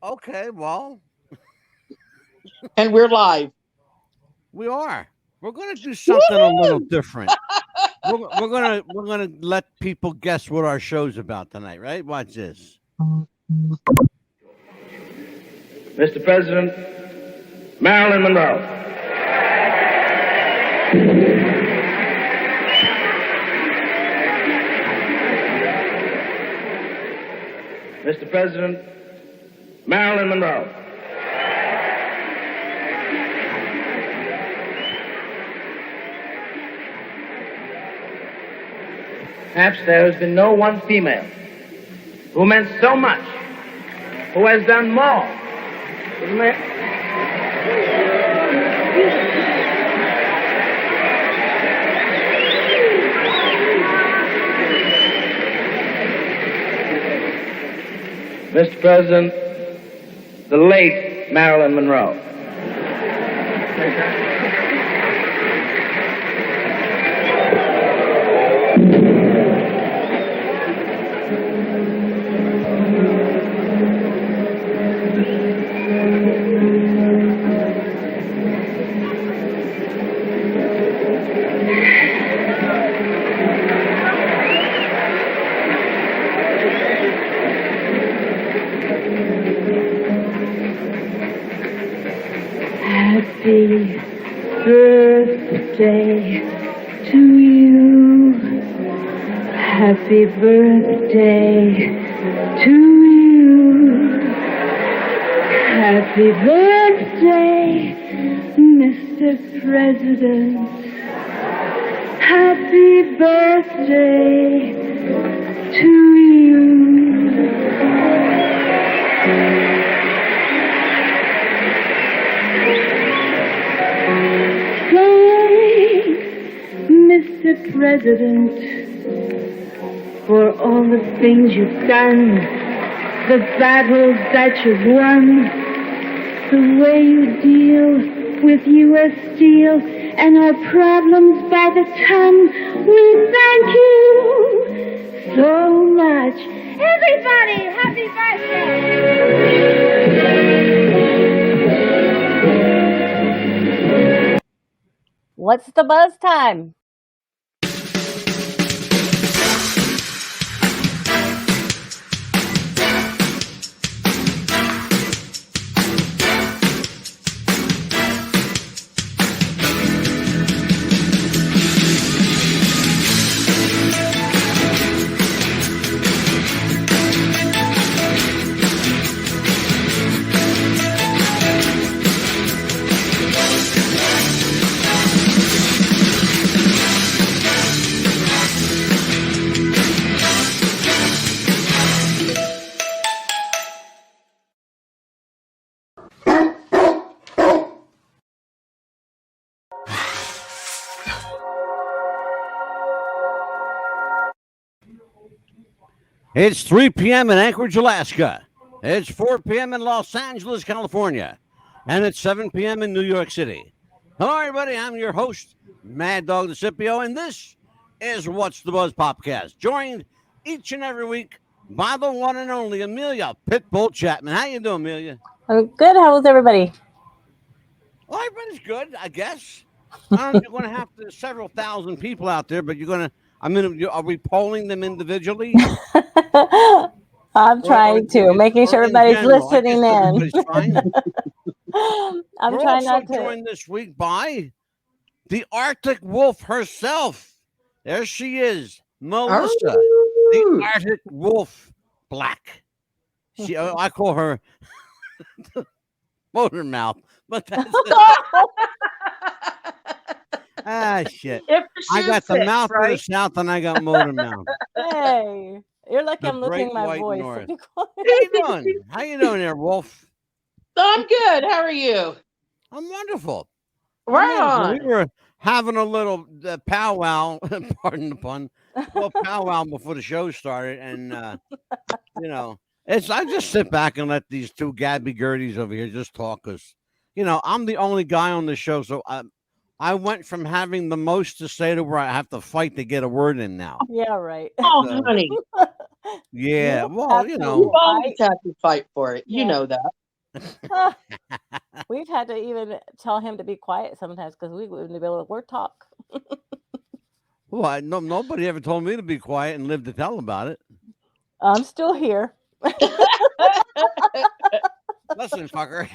Okay, well, And we're live. we are. We're going to do something a little different. We're gonna let people guess what our show's about tonight, right? Watch this. Mr. President, Marilyn Monroe. Mr. President, Marilyn Monroe. Perhaps there has been no one female who meant so much, who has done more. Mr. President, the late Marilyn Monroe. Happy birthday to you. Happy birthday to you. Happy birthday, Mr. President. Happy birthday to you. Mr. President, for all the things you've done, the battles that you've won, the way you deal with U.S. Steel and our problems by the ton. We thank you so much. Everybody, happy birthday! What's the buzz time? It's 3 p.m. in Anchorage, Alaska. It's 4 p.m. in Los Angeles, California. And it's 7 p.m. in New York City. Hello, everybody. I'm your host, Mad Dog DeCipio, and this is What's the Buzz Popcast, joined each and every week by the one and only Amelia Pitbull Chapman. How you doing, Amelia? I'm good. How was everybody? Well, everybody's good, I guess. I don't know if you're going to have several thousand people out there, but you're going to, are we polling them individually? I'm trying to, making sure everybody's listening in. I'm trying not to. Joined this week by the Arctic Wolf herself. There she is, Melissa, the Arctic Wolf Black. I call her motor mouth, but that's shit. I got the mouth of the South and I got motor mouth. Hey, you're lucky I'm losing my voice. How you doing? How you doing there, Wolf? I'm good. How are you? I'm wonderful. Right. We were having a little powwow, pardon the pun, powwow before the show started, and I just sit back and let these two Gabby Gerties over here just talk, because I'm the only guy on the show, so I went from having the most to say to where I have to fight to get a word in now. Yeah, right. Oh, So, honey, yeah, You well, have you to you've know, always fight. had to fight for it. You Yeah. know that. We've had to even tell him to be quiet sometimes because we wouldn't be able to word talk. well, nobody ever told me to be quiet and live to tell about it. I'm still here. Listen, fucker.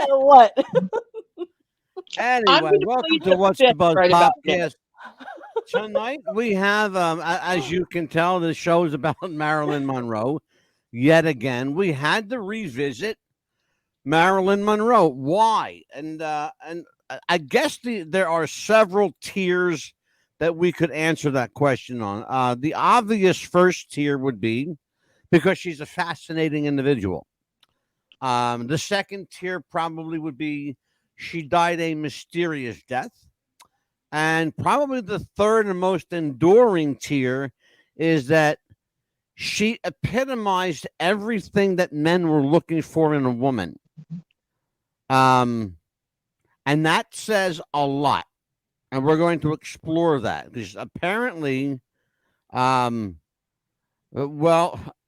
What? I'm Anyway, going to welcome plead to the What's fifth the Buzz right about now. podcast. Tonight we have, as you can tell, the show's about Marilyn Monroe. Yet again, we had to revisit Marilyn Monroe. Why? And I guess there are several tiers that we could answer that question on. The obvious first tier would be because she's a fascinating individual. The second tier probably would be she died a mysterious death. And probably the third and most enduring tier is that she epitomized everything that men were looking for in a woman. And that says a lot. And we're going to explore that because apparently, well,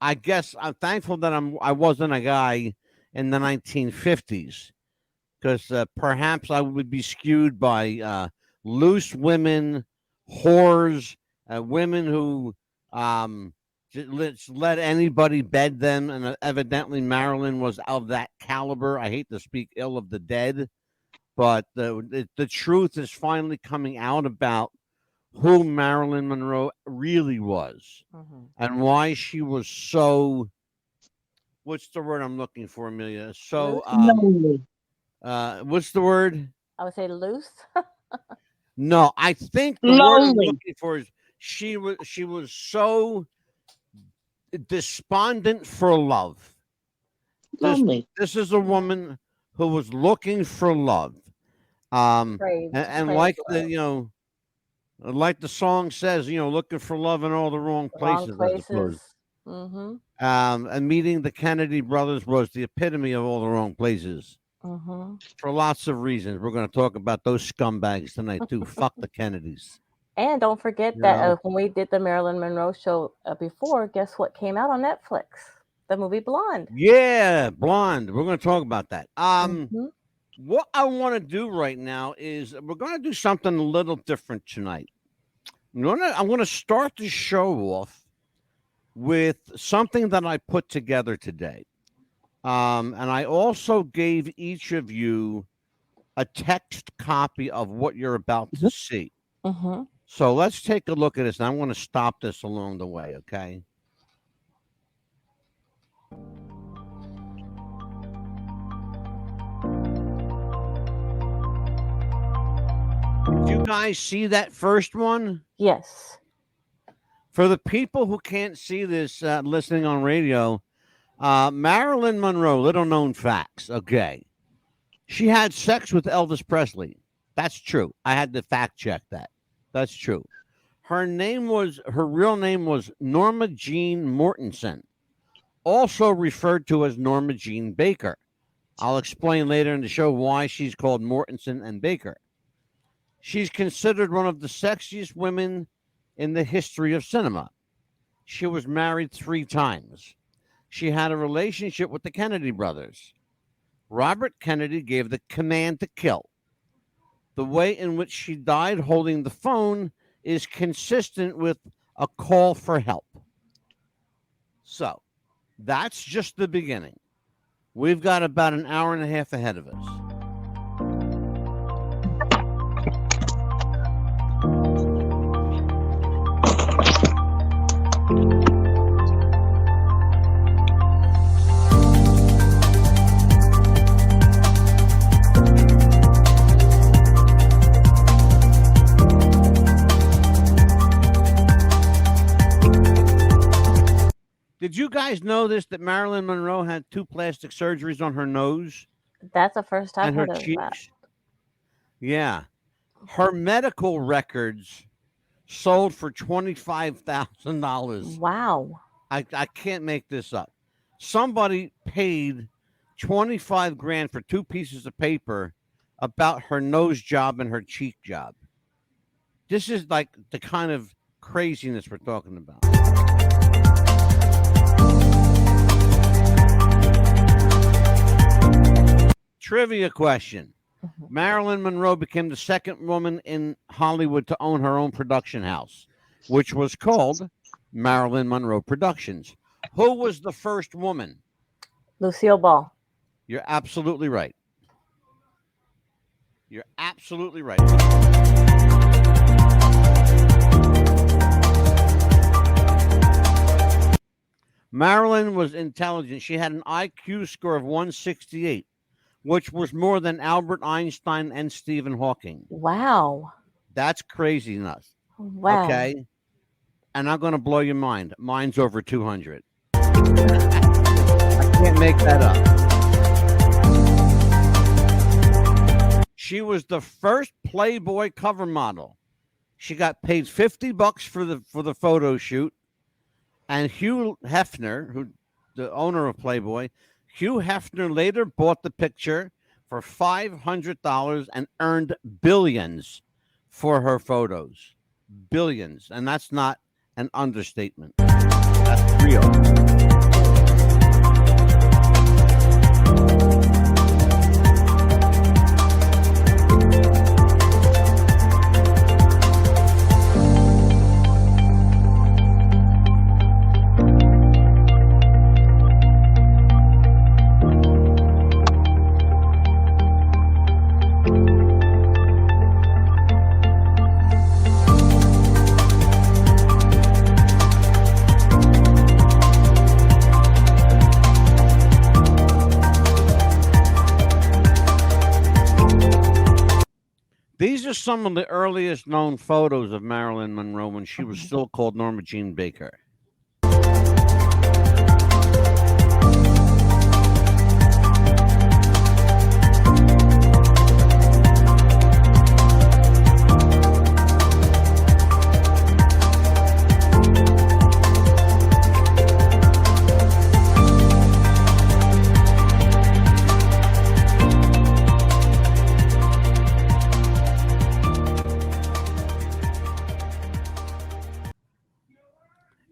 I guess I'm thankful that I wasn't a guy in the 1950s because perhaps I would be skewed by loose women, whores, women who just let anybody bed them, and evidently Marilyn was of that caliber. I hate to speak ill of the dead, but the truth is finally coming out about who Marilyn Monroe really was and why she was so. What's the word I'm looking for, Amelia? So, Lonely. what's the word? I would say loose. No, I think the word I'm Lonely. looking for is she was so despondent for love. Lonely. This is a woman who was looking for love. Craved Like love. like the song says, looking for love in all the wrong Wrong places, I suppose. places. Mm-hmm. And meeting the Kennedy brothers was the epitome of all the wrong places. Mm-hmm. For lots of reasons. We're going to talk about those scumbags tonight, too. Fuck the Kennedys. And don't forget You that know? when we did the Marilyn Monroe show before, guess what came out on Netflix? The movie Blonde. Yeah, Blonde. We're going to talk about that. Mhm. What I want to do right now is we're going to do something a little different tonight. I'm going to start the show off with something that I put together today. And I also gave each of you a text copy of what you're about to see. Mm-hmm. So let's take a look at this. And I'm going to stop this along the way, okay? Did you guys see that first one? Yes. For the people who can't see this listening on radio, Marilyn Monroe, little known facts, okay. She had sex with Elvis Presley. That's true. I had to fact check that. That's true. Her real name was Norma Jean Mortensen, also referred to as Norma Jean Baker. I'll explain later in the show why she's called Mortensen and Baker. She's considered one of the sexiest women in the history of cinema. She was married 3 times. She had a relationship with the Kennedy brothers. Robert Kennedy gave the command to kill. The way in which she died holding the phone is consistent with a call for help. So, that's just the beginning. We've got about an hour and a half ahead of us. Did you guys know this, that Marilyn Monroe had 2 plastic surgeries on her nose That's the first time and her heard of that. cheeks? Yeah. Her medical records sold for $25,000. Wow. I can't make this up. Somebody paid 25 grand for 2 pieces of paper about her nose job and her cheek job. This is like the kind of craziness we're talking about. Trivia question. Marilyn Monroe became the second woman in Hollywood to own her own production house, which was called Marilyn Monroe Productions. Who was the first woman? Lucille Ball. You're absolutely right. You're absolutely right. Marilyn was intelligent. She had an IQ score of 168, which was more than Albert Einstein and Stephen Hawking. Wow. That's craziness. Wow. Okay. And I'm going to blow your mind. Mine's over 200. I can't make that up. She was the first Playboy cover model. She got paid $50 for the photo shoot. And Hugh Hefner, who the owner of Playboy, Hugh Hefner later bought the picture for $500 and earned billions for her photos. Billions. And that's not an understatement. That's real. These are some of the earliest known photos of Marilyn Monroe when she was still called Norma Jean Baker.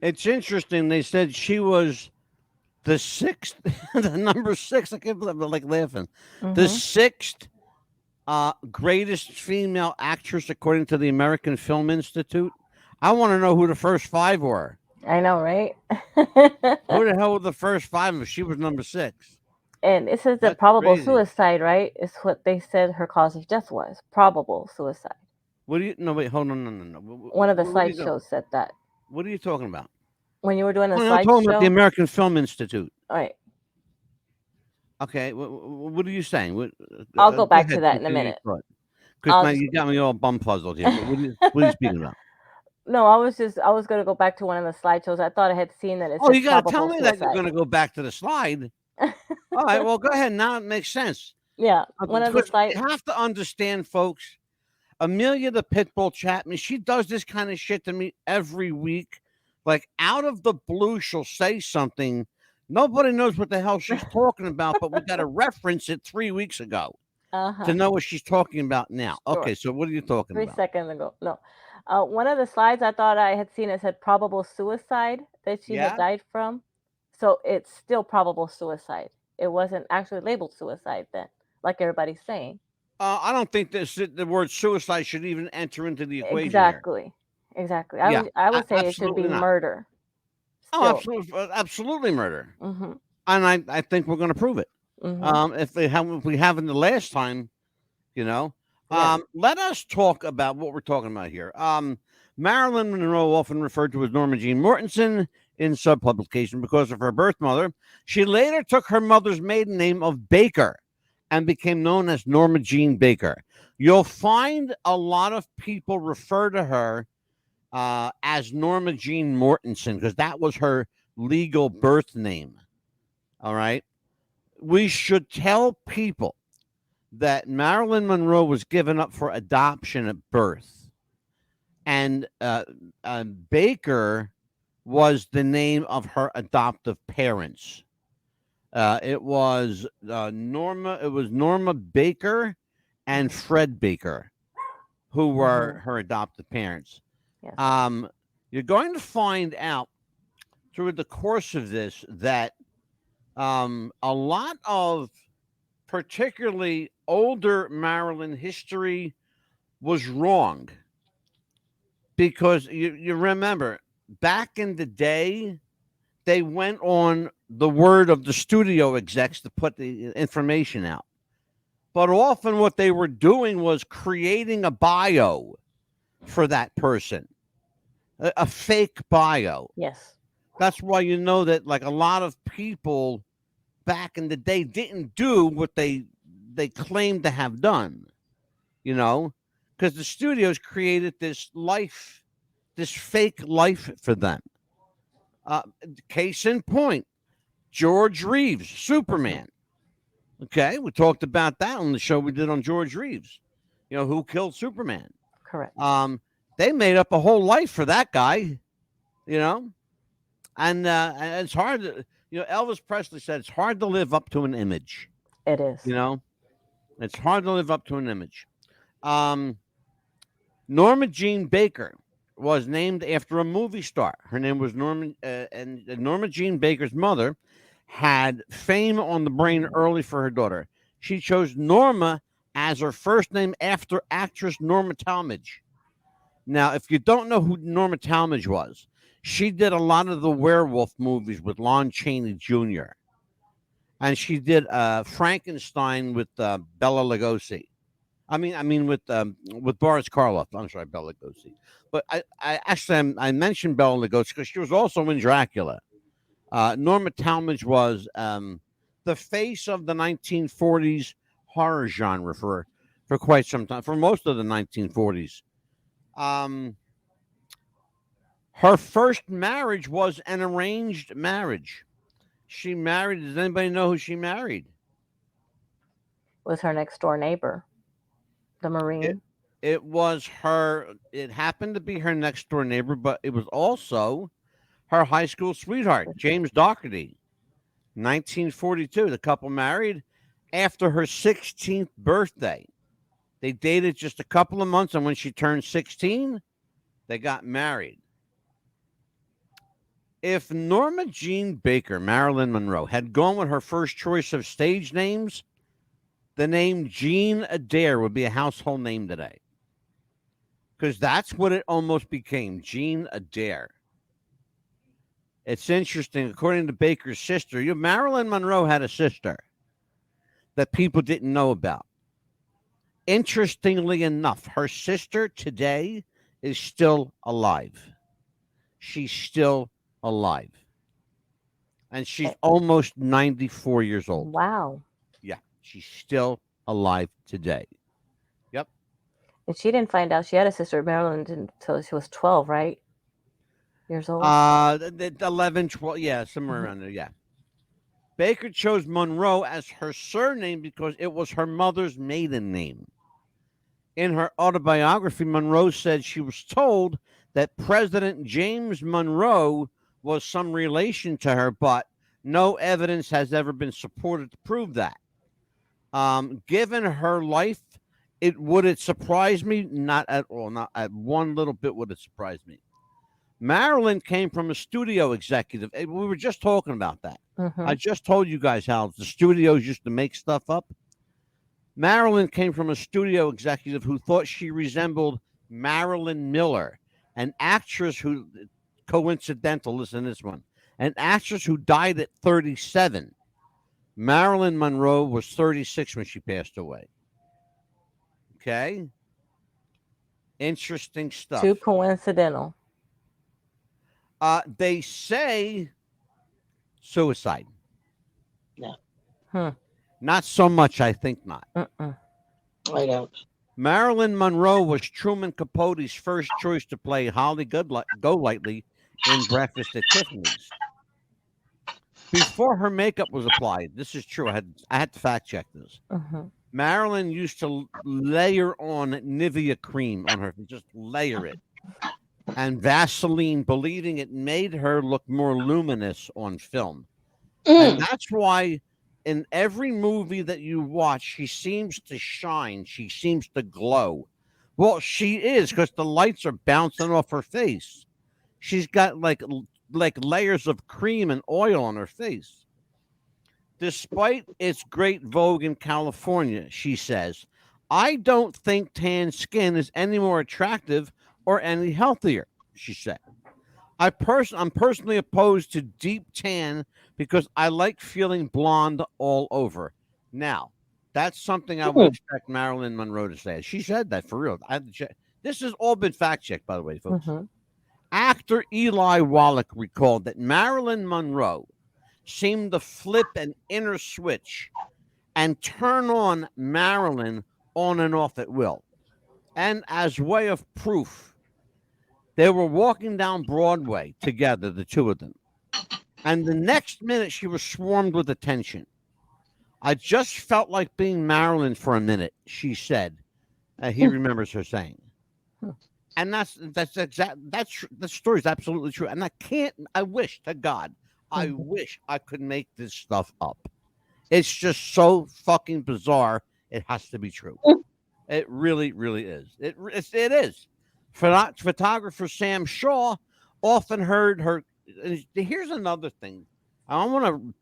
It's interesting. They said she was the sixth, the number 6. I can't believe I'm like laughing. The sixth greatest female actress according to the American Film Institute. I want to know who the first 5 were. I know, right? Who the hell were the first 5 if she was number 6? And it says that That's probable crazy. suicide, right? Is what they said her cause of death was. Probable suicide. What do you? No, wait, hold on, no. One of the What are you doing? slideshows said that. What are you talking about? When you were doing the I'm talking about the slideshow. American Film Institute. All right. Okay, what are you saying? I'll go back to that in a minute. Because I'll now just- you got me all bum puzzled here. What are you speaking about? No, I was going to go back to one of the slideshows. I thought I had seen that. It Oh, said you got to tell probable me that you're suicide. going to go back to the slide. All right, well, go ahead. Now it makes sense. Yeah, one of the Because slides. you have to understand, folks. Amelia the Pitbull Chapman, she does this kind of shit to me every week. Like out of the blue, she'll say something. Nobody knows what the hell she's talking about, but we got to reference it 3 weeks ago to know what she's talking about now. Sure. Okay, so what are you talking 3 about? seconds ago. No. One of the slides I thought I had seen, it said probable suicide that she Yeah? had died from. So it's still probable suicide. It wasn't actually labeled suicide then, like everybody's saying. I don't think the word suicide should even enter into the equation. Here. Exactly. Yeah, I would say it should be absolutely not. murder. Oh, Still. absolutely murder. Mm-hmm. And I think we're going to prove it. Mm-hmm. If we haven't the last time, you know. Yeah. Let us talk about what we're talking about here. Marilyn Monroe, often referred to as Norma Jean Mortensen in sub-publication because of her birth mother. She later took her mother's maiden name of Baker and became known as Norma Jean Baker. You'll find a lot of people refer to her as Norma Jean Mortensen because that was her legal birth name. All right. We should tell people that Marilyn Monroe was given up for adoption at birth. And Baker was the name of her adoptive parents. It was Norma Baker and Fred Baker, who were her adopted parents. Yes. You're going to find out through the course of this that a lot of particularly older Marilyn history was wrong, because you remember back in the day, they went on the word of the studio execs to put the information out. But often what they were doing was creating a bio for that person, a fake bio. Yes. That's why you know that like a lot of people back in the day didn't do what they claimed to have done, you know, because the studios created this life, this fake life for them. Case in point, George Reeves, Superman. Okay, we talked about that on the show we did on George Reeves. You know, who killed Superman. Correct. They made up a whole life for that guy, you know, and it's hard to, you know, Elvis Presley said it's hard to live up to an image. It is. You know, it's hard to live up to an image. Norma Jean Baker was named after a movie star. Her name was Norma, and Norma Jean Baker's mother had fame on the brain early for her daughter. She chose Norma as her first name after actress Norma Talmadge. Now, if you don't know who Norma Talmadge was, she did a lot of the werewolf movies with Lon Chaney Jr. And she did Frankenstein with Bela Lugosi. I mean with Boris Karloff. I'm sorry, Bela Lugosi. But I mentioned Bela Lugosi because she was also in Dracula. Norma Talmadge was the face of the 1940s horror genre for quite some time, for most of the 1940s. Her first marriage was an arranged marriage. She married. Does anybody know who she married? Was her next door neighbor, the Marine. It was her. It happened to be her next door neighbor, but it was also her high school sweetheart, James Dougherty. 1942. The couple married after her 16th birthday. They dated just a couple of months, and when she turned 16, they got married. If Norma Jean Baker, Marilyn Monroe, had gone with her first choice of stage names, the name Jean Adair would be a household name today. Because that's what it almost became, Jean Adair. It's interesting. According to Baker's sister, Marilyn Monroe had a sister that people didn't know about. Interestingly enough, her sister today is still alive. She's still alive. And she's almost 94 years old. Wow. Yeah, she's still alive today. Yep. And she didn't find out she had a sister, Marilyn, until she was 12, right? Years old. 11, 12, yeah, somewhere around there, yeah. Baker chose Monroe as her surname because it was her mother's maiden name. In her autobiography, Monroe said she was told that President James Monroe was some relation to her, but no evidence has ever been supported to prove that. Given her life, would it surprise me? Not at all. Not at one little bit would it surprise me. Marilyn came from a studio executive. We were just talking about that. Mm-hmm. I just told you guys how the studios used to make stuff up. Marilyn came from a studio executive who thought she resembled Marilyn Miller, an actress who, coincidental, listen to this one, an actress who died at 37. Marilyn Monroe was 36 when she passed away. Okay? Interesting stuff. Too coincidental. They say suicide. Yeah. Not so much, I think not. Mm-mm. I don't. Marilyn Monroe was Truman Capote's first choice to play Holly Golightly in Breakfast at Tiffany's. Before her makeup was applied, this is true. I had to fact check this. Mm-hmm. Marilyn used to layer on Nivea cream on her, just layer it, and Vaseline, believing it made her look more luminous on film. And that's why in every movie that you watch, she seems to shine. She seems to glow. Well, she is, because the lights are bouncing off her face. She's got like layers of cream and oil on her face. Despite its great vogue in California, she says, I don't think tan skin is any more attractive or any healthier, she said. I'm personally opposed to deep tan because I like feeling blonde all over. Now, that's something I would expect Marilyn Monroe to say. She said that for real. This has all been fact checked, by the way, folks. Mm-hmm. Actor Eli Wallach recalled that Marilyn Monroe seemed to flip an inner switch and turn on Marilyn on and off at will. And as way of proof, they were walking down Broadway together, the two of them. And the next minute, she was swarmed with attention. I just felt like being Marilyn for a minute, she said. He remembers her saying. And the story is absolutely true. And I wish to God, I wish I could make this stuff up. It's just so fucking bizarre. It has to be true. It really, really is. It is. Photographer Sam Shaw often heard her. Here's another thing. I want to,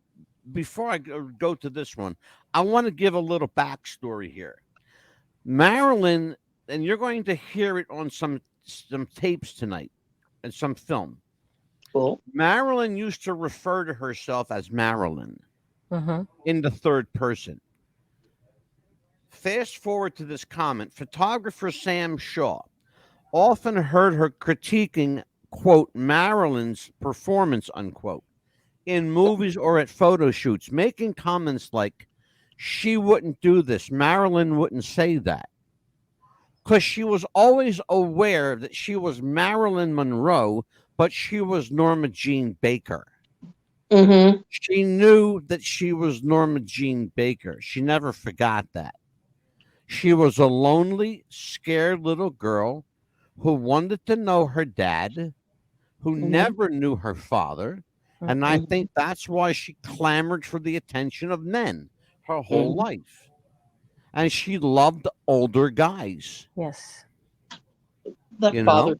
before I go to this one, I want to give a little backstory here. Marilyn, and you're going to hear it on some tapes tonight and some film. Cool. Marilyn used to refer to herself as Marilyn in the third person. Fast forward to this comment. Photographer Sam Shaw often heard her critiquing, quote, Marilyn's performance, unquote, in movies or at photo shoots, making comments like, she wouldn't do this. Marilyn wouldn't say that. Because she was always aware that she was Marilyn Monroe, but she was Norma Jean Baker. Mm-hmm. She knew that she was Norma Jean Baker. She never forgot that. She was a lonely, scared little girl who wanted to know her dad, who never knew her father. And I think that's why she clamored for the attention of men her whole life. And she loved older guys. Yes. That bothered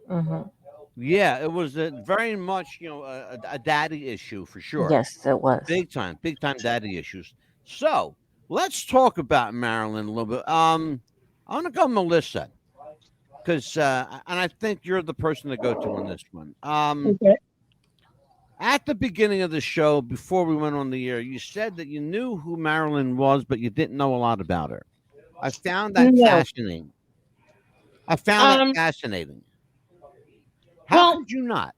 Mm-hmm. Yeah, it was very much, a daddy issue for sure. Yes, it was. Big time daddy issues. So let's talk about Marilyn a little bit. I want to go Melissa, because and I think you're the person to go to on this one. Okay. At the beginning of the show, before we went on the air, you said that you knew who Marilyn was, but you didn't know a lot about her. I found that fascinating. How could you not?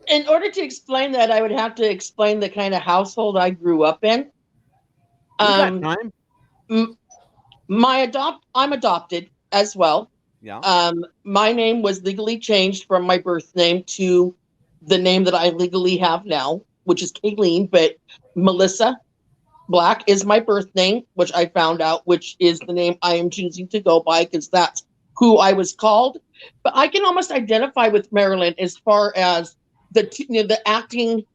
In order to explain that, I would have to explain the kind of household I grew up in. You got time? I'm adopted as well. Yeah. My name was legally changed from my birth name to the name that I legally have now, which is Kayleen, but Melissa Black is my birth name, which I found out, which is the name I am choosing to go by because that's who I was called. But I can almost identify with Marilyn as far as the acting,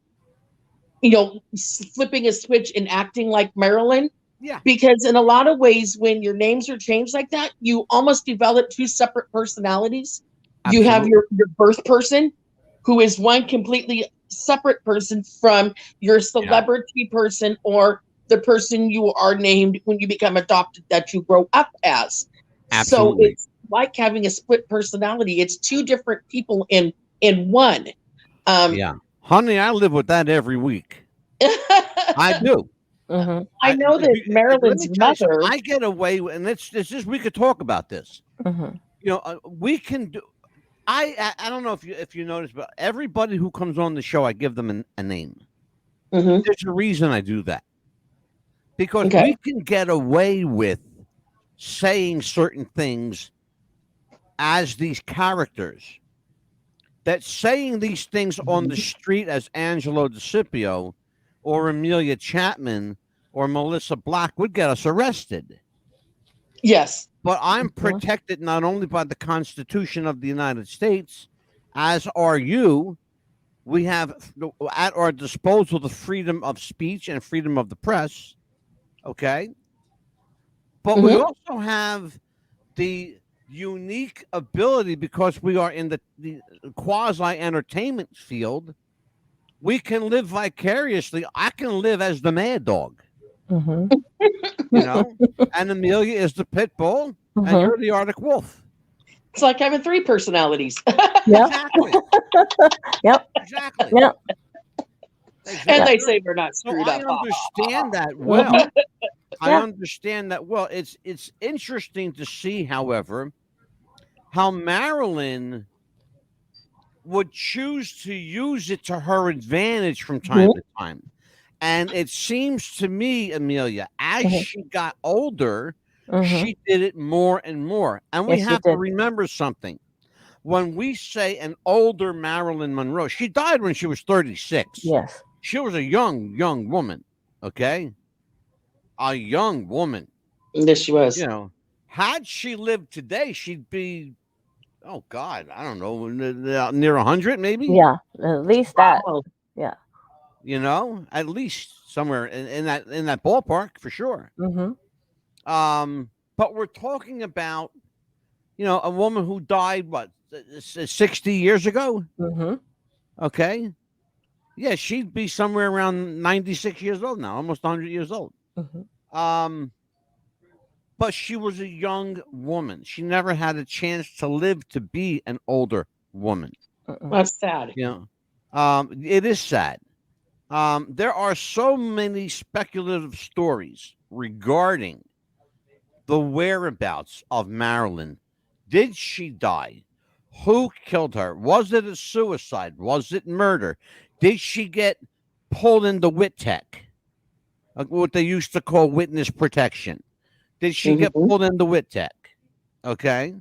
flipping a switch and acting like Marilyn. Yeah. Because in a lot of ways, when your names are changed like that, you almost develop two separate personalities. Absolutely. You have your birth person, who is one completely separate person from your celebrity person or the person you are named when you become adopted that you grow up as. Absolutely. So it's like having a split personality. It's two different people in one. Yeah. Honey, I live with that every week. I do. Mm-hmm. I know that Marilyn's mother. I get away with, and it's just we could talk about this. Mm-hmm. We can do. I don't know if you notice, but everybody who comes on the show, I give them a name. Mm-hmm. There's a reason I do that, because we can get away with saying certain things as these characters. That saying these things on the street as Angelo DeCipio or Amelia Chapman or Melissa Black would get us arrested. Yes. But I'm protected not only by the Constitution of the United States, as are you, We have at our disposal the freedom of speech and freedom of the press. Okay. But we also have the unique ability, because we are in the quasi entertainment field, we can live vicariously. I can live as the Mad Dog, Mm-hmm. you know, and Amelia is the pit bull, and you're the Arctic Wolf. It's like having 3 personalities. Yeah. Exactly. Yep. Exactly. Yep. And they say we're not So screwed I up. understand that well. I Yeah. understand that well. It's interesting to see, however, how Marilyn would choose to use it to her advantage from time to time. And it seems to me, Amelia, as she got older, she did it more and more. And we Yes, she have to did. remember something. When we say an older Marilyn Monroe, she died when she was 36. Yes. She was a young woman, okay? A young woman. Yes, she was. You know, had she lived today, she'd be, oh God, I don't know, near 100 maybe? Yeah. At least that. Wow. Yeah. You know, at least somewhere in that ballpark for sure. Mm-hmm. But we're talking about, you know, a woman who died, what, 60 years ago? Mm-hmm. Okay. Yeah, she'd be somewhere around 96 years old now, almost 100 years old. Mm-hmm. But she was a young woman. She never had a chance to live to be an older woman. That's sad. You know, it is sad. There are so many speculative stories regarding the whereabouts of Marilyn. Did she die? Who killed her? Was it a suicide? Was it murder? Did she get pulled into WITTEC, what they used to call witness protection? Did she get pulled into WITTEC? Okay.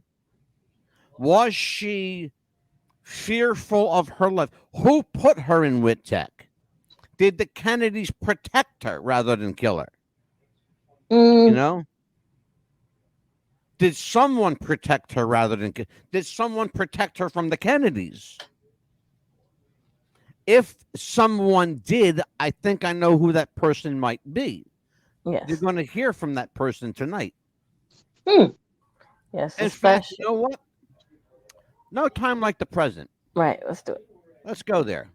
Was she fearful of her life? Who put her in WITTEC? Did the Kennedys protect her rather than kill her? You know? Did someone protect her rather than did someone protect her from the Kennedys? If someone did, I think I know who that person might be. Yes. You're going to hear from that person tonight. Yes. In fact, you know what? No time like the present. Right. Let's do it. Let's go there.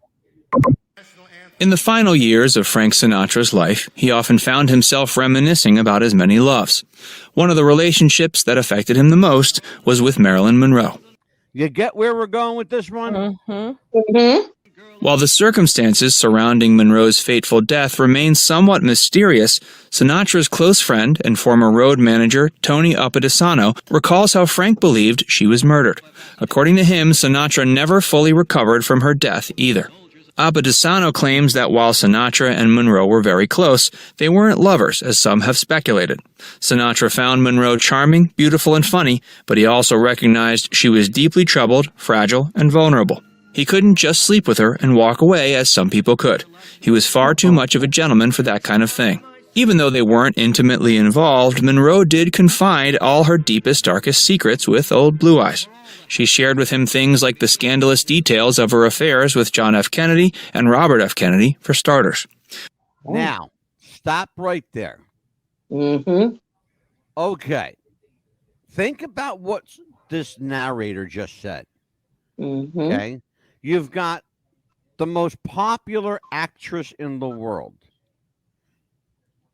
In the final years of Frank Sinatra's life, he often found himself reminiscing about his many loves. One of the relationships that affected him the most was with Marilyn Monroe. You get where we're going with this one? While the circumstances surrounding Monroe's fateful death remain somewhat mysterious, Sinatra's close friend and former road manager, Tony Appadisano, recalls how Frank believed she was murdered. According to him, Sinatra never fully recovered from her death either. Appadisano claims that while Sinatra and Monroe were very close, they weren't lovers, as some have speculated. Sinatra found Monroe charming, beautiful, and funny, but he also recognized she was deeply troubled, fragile, and vulnerable. He couldn't just sleep with her and walk away as some people could. He was far too much of a gentleman for that kind of thing. Even though they weren't intimately involved, Monroe did confide all her deepest, darkest secrets with old Blue Eyes. She shared with him things like the scandalous details of her affairs with John F. Kennedy and Robert F. Kennedy, for starters. Now, stop right there. Okay. Think about what this narrator just said. Okay. You've got the most popular actress in the world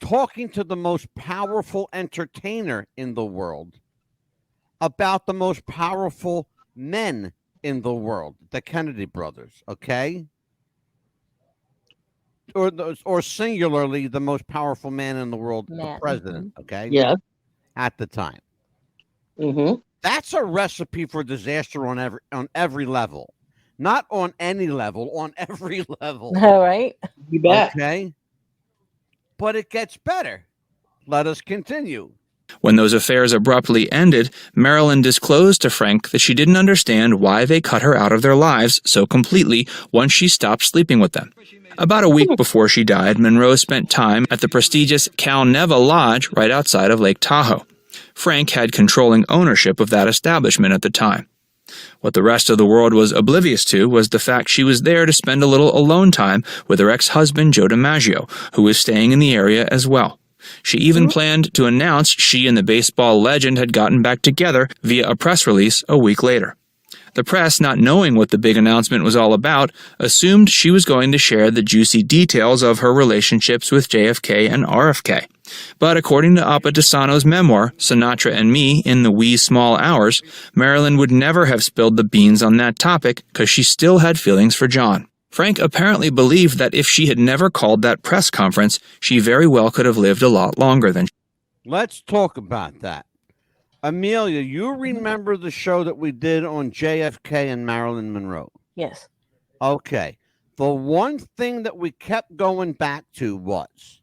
talking to the most powerful entertainer in the world about the most powerful men in the world, the Kennedy brothers, okay? Or singularly, the most powerful man in the world, the president, okay? Yeah. At the time. That's a recipe for disaster on every level. Not on any level, on every level. All right. You bet. Okay? But it gets better. Let us continue. When those affairs abruptly ended, Marilyn disclosed to Frank that she didn't understand why they cut her out of their lives so completely once she stopped sleeping with them. About a week before she died, Monroe spent time at the prestigious Cal Neva Lodge right outside of Lake Tahoe. Frank had controlling ownership of that establishment at the time. What the rest of the world was oblivious to was the fact she was there to spend a little alone time with her ex-husband Joe DiMaggio, who was staying in the area as well. She even planned to announce she and the baseball legend had gotten back together via a press release a week later. The press, not knowing what the big announcement was all about, assumed she was going to share the juicy details of her relationships with JFK and RFK. But according to Appa DeSano's memoir, Sinatra and Me in the Wee Small Hours, Marilyn would never have spilled the beans on that topic because she still had feelings for John. Frank apparently believed that if she had never called that press conference, she very well could have lived a lot longer than. Let's talk about that. Amelia, you remember the show that we did on JFK and Marilyn Monroe? Yes. Okay. The one thing that we kept going back to was,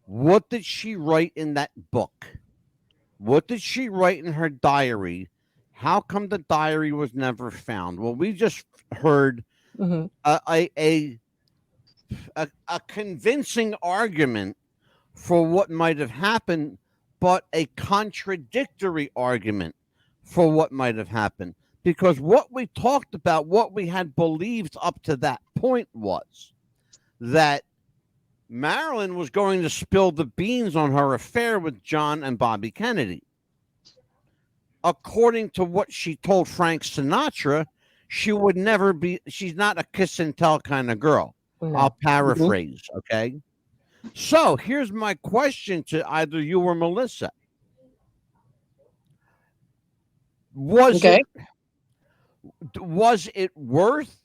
what did she write in that book? What did she write in her diary? How come the diary was never found? Well, we just heard a convincing argument for what might have happened, but a contradictory argument for what might have happened. Because what we talked about, what we had believed up to that point was that Marilyn was going to spill the beans on her affair with John and Bobby Kennedy. According to what she told Frank Sinatra, she would never be, she's not a kiss and tell kind of girl. No. I'll paraphrase, okay? So here's my question to either you or Melissa. Was it worth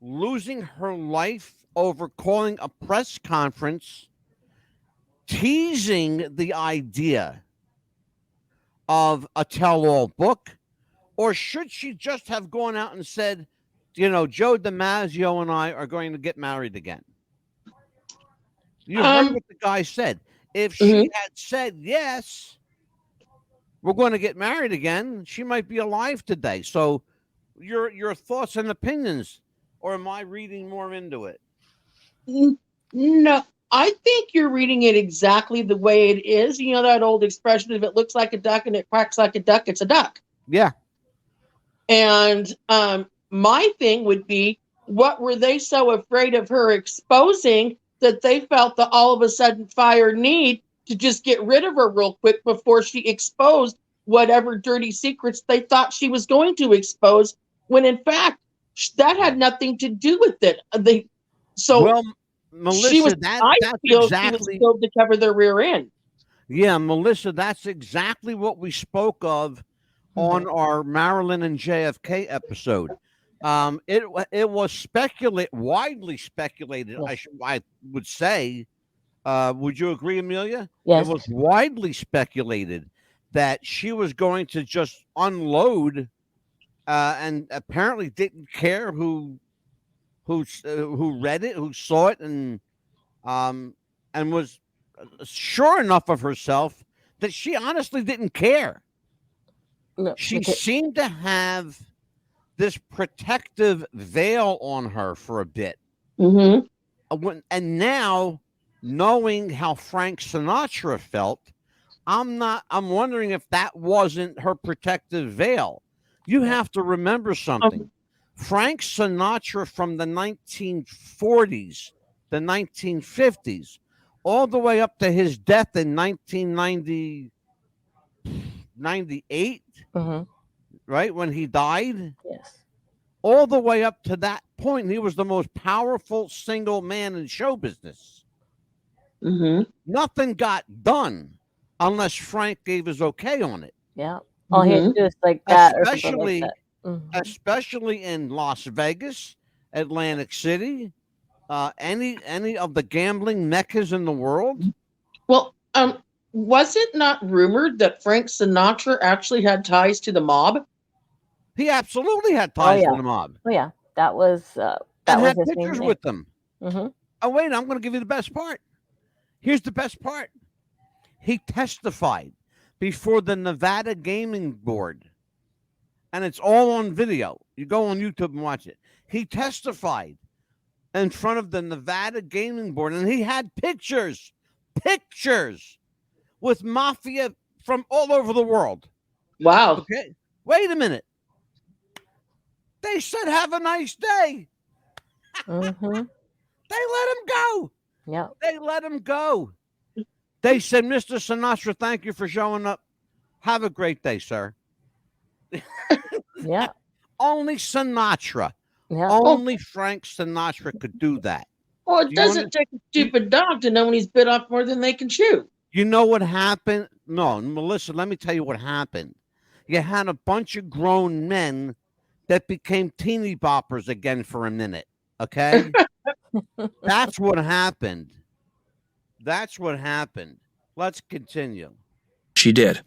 losing her life over calling a press conference, teasing the idea of a tell-all book? Or should she just have gone out and said, you know, Joe DiMaggio and I are going to get married again? You heard what the guy said. If she had said, yes, we're going to get married again, she might be alive today. So your thoughts and opinions, or am I reading more into it? No, I think you're reading it exactly the way it is. You know that old expression, if it looks like a duck and it quacks like a duck, it's a duck. Yeah. And my thing would be, what were they so afraid of her exposing that they felt the all of a sudden fire need to just get rid of her real quick before she exposed whatever dirty secrets they thought she was going to expose, when in fact that had nothing to do with it. Well, Melissa, she was, that's she was exactly killed to cover their rear end. Yeah, Melissa, that's exactly what we spoke of on our Marilyn and JFK episode. It was widely speculated. I would say. Would you agree, Amelia? Yes. It was widely speculated that she was going to just unload, and apparently didn't care who read it, who saw it, and was sure enough of herself that she honestly didn't care. No, She seemed to have this protective veil on her for a bit. And now, knowing how Frank Sinatra felt, I'm wondering if that wasn't her protective veil. You have to remember something. Frank Sinatra from the 1940s, the 1950s, all the way up to his death in 1998, right, when he died? Yes. All the way up to that point, he was the most powerful single man in show business. Nothing got done unless Frank gave his okay on it. Yeah. All he had to do is like that, especially in Las Vegas, Atlantic City, any of the gambling meccas in the world. Well, was it not rumored that Frank Sinatra actually had ties to the mob? He absolutely had ties to the mob. Oh yeah, that was and was had his pictures main with them. thing. Oh wait, I'm going to give you the best part. Here's the best part. He testified before the Nevada Gaming Board, and it's all on video. You go on YouTube and watch it. He testified in front of the Nevada Gaming Board, and he had pictures with mafia from all over the world. Wow. Okay, wait a minute. They said, have a nice day. Mm-hmm. They let him go. Yep. They let him go. They said, Mr. Sinatra, thank you for showing up. Have a great day, sir. Yeah. Only Sinatra. Yeah. Only Frank Sinatra could do that. Well, it doesn't take a stupid dog to know when he's bit off more than they can chew. You know what happened? No, Melissa, let me tell you what happened. You had a bunch of grown men that became teeny boppers again for a minute, okay? That's what happened. That's what happened. Let's continue. She did.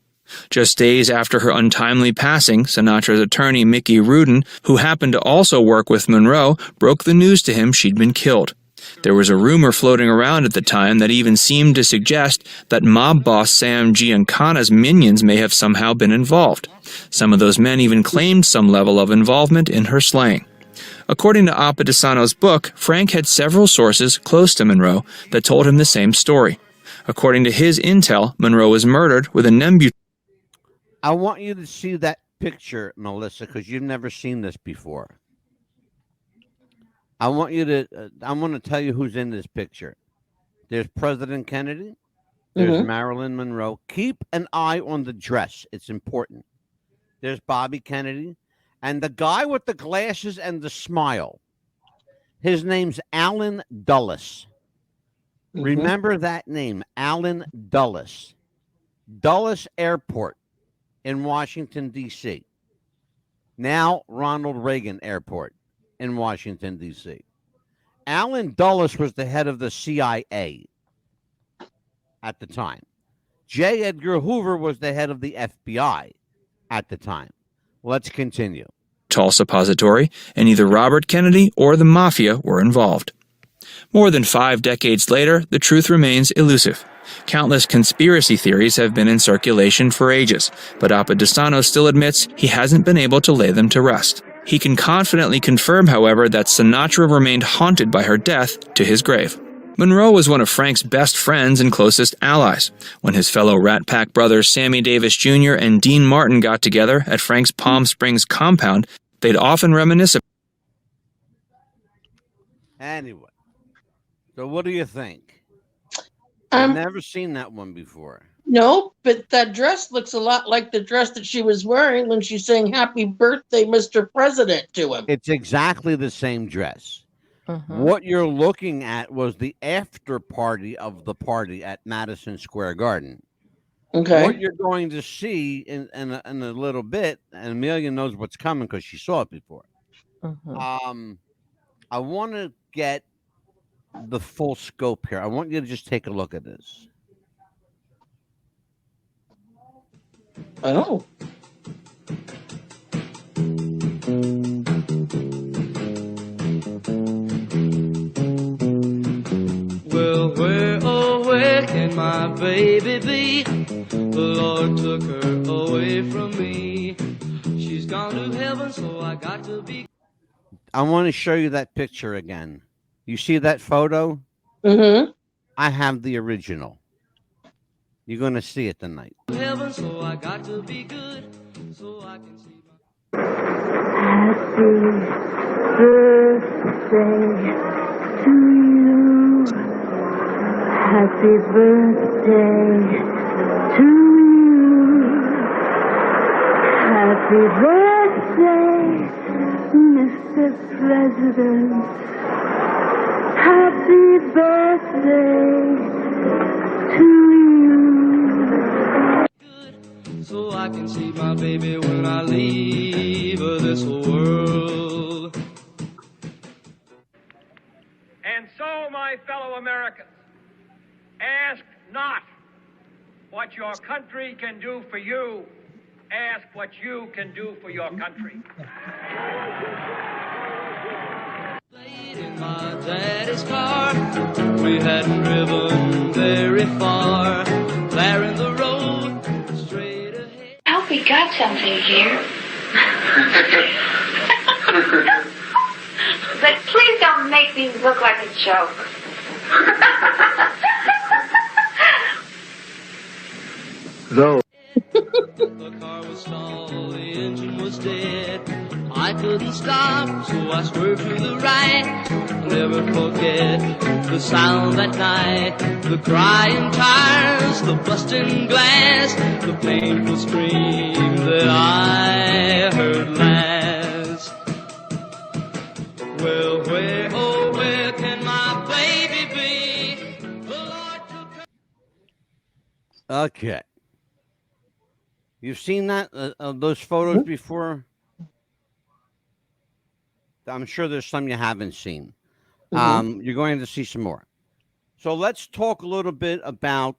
Just days after her untimely passing, Sinatra's attorney Mickey Rudin, who happened to also work with Monroe, broke the news to him she'd been killed. There was a rumor floating around at the time that even seemed to suggest that mob boss Sam Giancana's minions may have somehow been involved. Some of those men even claimed some level of involvement in her slaying. According to Appadisano's book, Frank had several sources close to Monroe that told him the same story. According to his intel, Monroe was murdered with a Nembutal. I want you to see that picture, Melissa, because you've never seen this before. I want to tell you who's in this picture. There's President Kennedy. There's Marilyn Monroe. Keep an eye on the dress. It's important. There's Bobby Kennedy. And the guy with the glasses and the smile, his name's Allen Dulles. Remember that name, Allen Dulles. Dulles Airport in Washington, D.C. Now Ronald Reagan Airport in Washington, D.C. Allen Dulles was the head of the CIA at the time. J. Edgar Hoover was the head of the FBI at the time. Let's continue. Suppository, and either Robert Kennedy or the Mafia were involved. More than 5 decades later, the truth remains elusive. Countless conspiracy theories have been in circulation for ages, but Appadisano still admits he hasn't been able to lay them to rest. He can confidently confirm, however, that Sinatra remained haunted by her death to his grave. Monroe was one of Frank's best friends and closest allies. When his fellow Rat Pack brothers Sammy Davis Jr. and Dean Martin got together at Frank's Palm Springs compound, they'd often reminisce about. Anyway, so what do you think? I've never seen that one before. No, but that dress looks a lot like the dress that she was wearing when she sang "Happy Birthday, Mr. President" to him. It's exactly the same dress. What you're looking at was the after party of the party at Madison Square Garden. Okay. What you're going to see in a little bit, and Amelia knows what's coming because she saw it before. I want to get the full scope here. I want you to just take a look at this. Oh. Well, where, oh, where can my baby be? The Lord took her away from me. She's gone to heaven, so I got to be. I want to show you that picture again. You see that photo? I have the original. You're going to see it tonight. Heaven, so I got to be good, so I can see my... Happy birthday to you. Happy birthday, Mr. President. Happy birthday to you. So I can see my baby when I leave this world. And so, my fellow Americans, ask not what your country can do for you. Ask what you can do for your country. In my daddy's car, we hadn't driven very far. There in the road, straight ahead. I hope we got something here. But please don't make me look like a joke. The car was stalled, the engine was dead. I I couldn't stop, so I swerved to the right. I'll never forget the sound that night, the crying tires, the busting glass, the painful scream that I heard last. Well, where, oh, where can my baby be? The Lord took her. Okay. You've seen that those photos before? I'm sure there's some you haven't seen. You're going to see some more. So let's talk a little bit about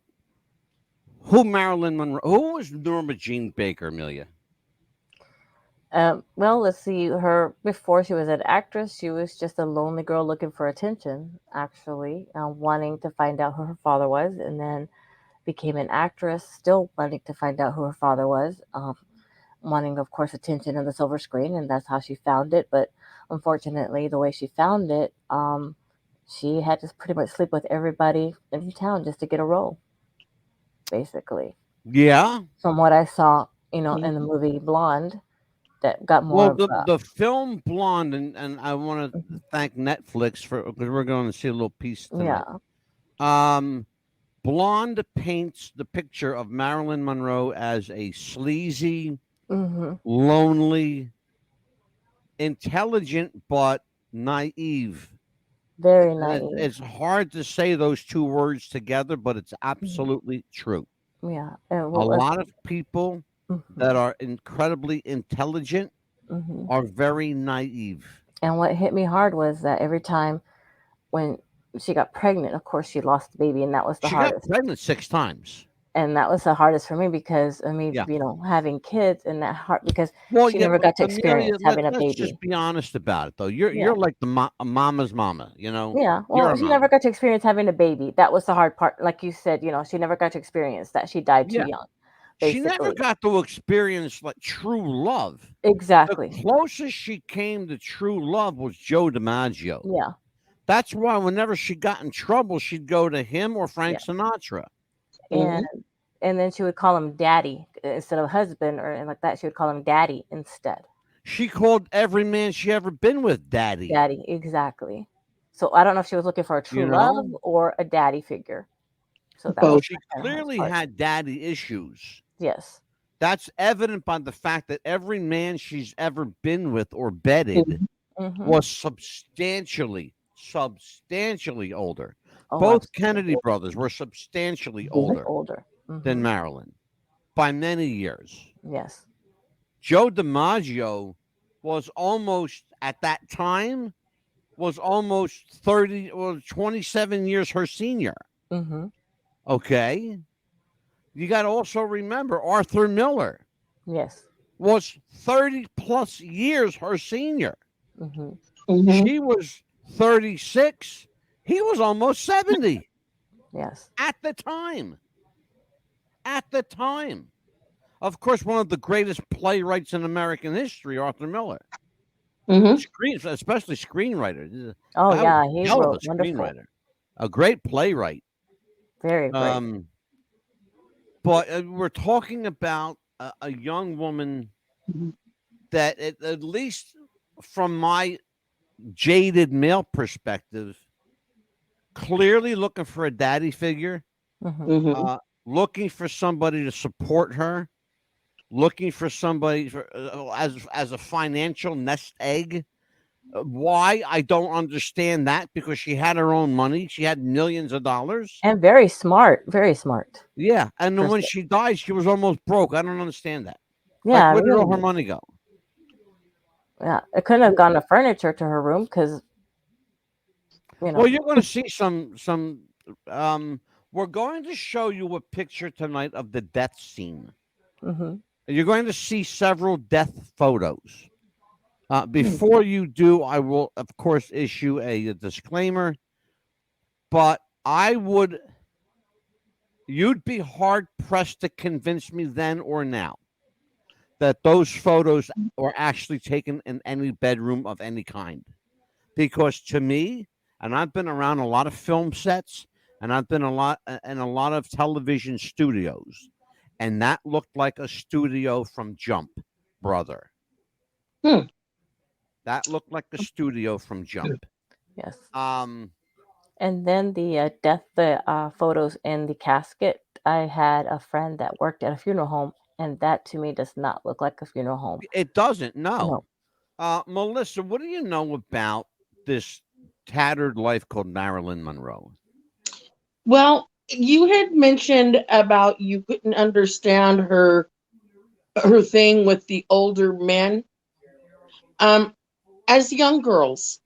who Marilyn Monroe. Who was Norma Jean Baker, Amelia? Well, let's see. Her before she was an actress, she was just a lonely girl looking for attention. Actually, wanting to find out who her father was, and then became an actress, still wanting to find out who her father was. Wanting, of course, attention on the silver screen, and that's how she found it. But unfortunately, the way she found it, she had to pretty much sleep with everybody in town just to get a role, basically. Yeah. From what I saw, in the movie Blonde, that got more. Well, the film Blonde, and I want to thank Netflix for, because we're going to see a little piece tonight. Yeah. Blonde paints the picture of Marilyn Monroe as a sleazy, lonely, intelligent, but naive. Very naive. It's hard to say those two words together, but it's absolutely true. Yeah. A lot of people that are incredibly intelligent are very naive. And what hit me hard was that every time when she got pregnant, of course, she lost the baby, and that was the hardest. She got pregnant 6 times. And that was the hardest for me because, having kids and that hard, because she never got to experience having a baby. Let's just be honest about it, though. You're like the mama's mama, Yeah. Well, she never got to experience having a baby. That was the hard part. Like you said, she never got to experience that. She died too young. Basically. She never got to experience like true love. Exactly. The closest she came to true love was Joe DiMaggio. Yeah. That's why whenever she got in trouble, she'd go to him or Frank Sinatra. And then she would call him daddy instead of husband or like that. She would call him daddy instead. She called every man she ever been with daddy. Daddy, exactly. So I don't know if she was looking for a true love or a daddy figure. So that she clearly had daddy issues. Yes. That's evident by the fact that every man she's ever been with or bedded was substantially older. Both Kennedy brothers were substantially older than Marilyn by many years. Yes. Joe DiMaggio was almost, at that time, 27 years her senior. Okay. You got to also remember Arthur Miller. Yes. Was 30 plus years her senior. She was 36. He was almost 70. Yes. At the time. Of course, one of the greatest playwrights in American history, Arthur Miller. Especially screenwriter. Oh, yeah. He wrote a screenwriter. A great playwright. Very great. But we're talking about a young woman that, at least from my jaded male perspective, clearly looking for a daddy figure, looking for somebody to support her, looking for somebody as a financial nest egg. Why? I don't understand that, because she had her own money. She had millions of dollars. And very smart. Very smart. Yeah. And then when she died, she was almost broke. I don't understand that. Yeah. Where did all her money go? Yeah. It couldn't have gone to furniture to her room because, Well, you're going to see some. We're going to show you a picture tonight of the death scene. You're going to see several death photos. Before you do, I will, of course, issue a disclaimer. But you'd be hard-pressed to convince me then or now that those photos were actually taken in any bedroom of any kind. Because to me, and I've been around a lot of film sets, and I've been in a lot of television studios, and that looked like a studio from Jump, brother. That looked like a studio from jump. Yes. Um, And then the photos in the casket. I had a friend that worked at a funeral home, and that to me does not look like a funeral home. it doesn't. No. No. Melissa, what do you know about this tattered life called Marilyn Monroe? Well, you had mentioned about you couldn't understand her thing with the older men. As young girls,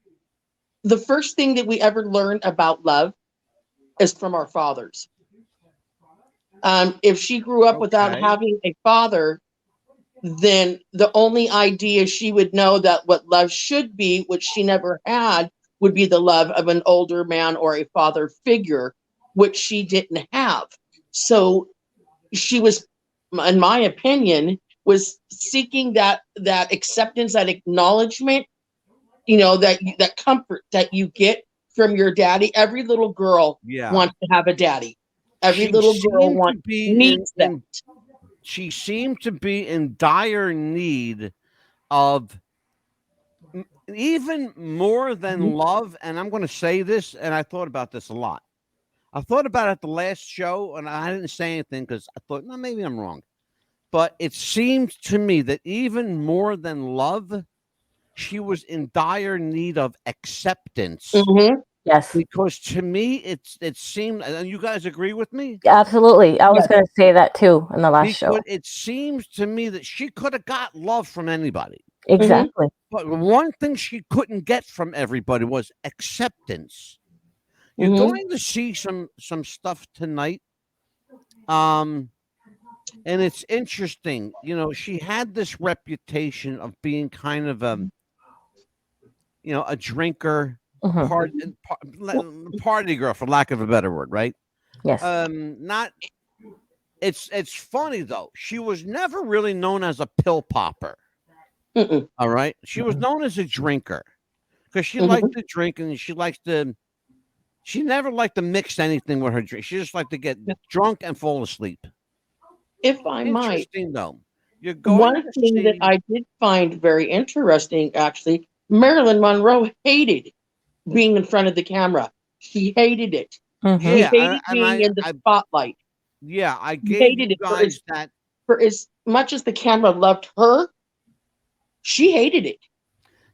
the first thing that we ever learned about love is from our fathers. If she grew up without having a father, then the only idea she would know that what love should be, which she never had, would be the love of an older man or a father figure, which she didn't have. So she was, in my opinion, was seeking that acceptance, that acknowledgement, that comfort that you get from your daddy. Every little girl wants to have a daddy. Every little girl needs that. She seemed to be in dire need of even more than love. And I'm going to say this, and I thought about this a lot. I thought about it at the last show, and I didn't say anything because I thought, no, maybe I'm wrong. But it seemed to me that even more than love, she was in dire need of acceptance. Yes. Because to me, it seemed, and you guys agree with me? Absolutely. I was going to say that too in the last show. It seems to me that she could have got love from anybody. Exactly. But one thing she couldn't get from everybody was acceptance. You're going to see some stuff tonight. And it's interesting. She had this reputation of being kind of a drinker, party girl, for lack of a better word, right? Yes. It's funny though. She was never really known as a pill popper. All right. She was known as a drinker because she liked to drink, and she never liked to mix anything with her drink. She just liked to get drunk and fall asleep. If I might. Interesting though. One thing that I did find very interesting, actually, Marilyn Monroe hated being in front of the camera. She hated it. She hated being in the spotlight. Yeah, I gave you guys that. For as much as the camera loved her, she hated it.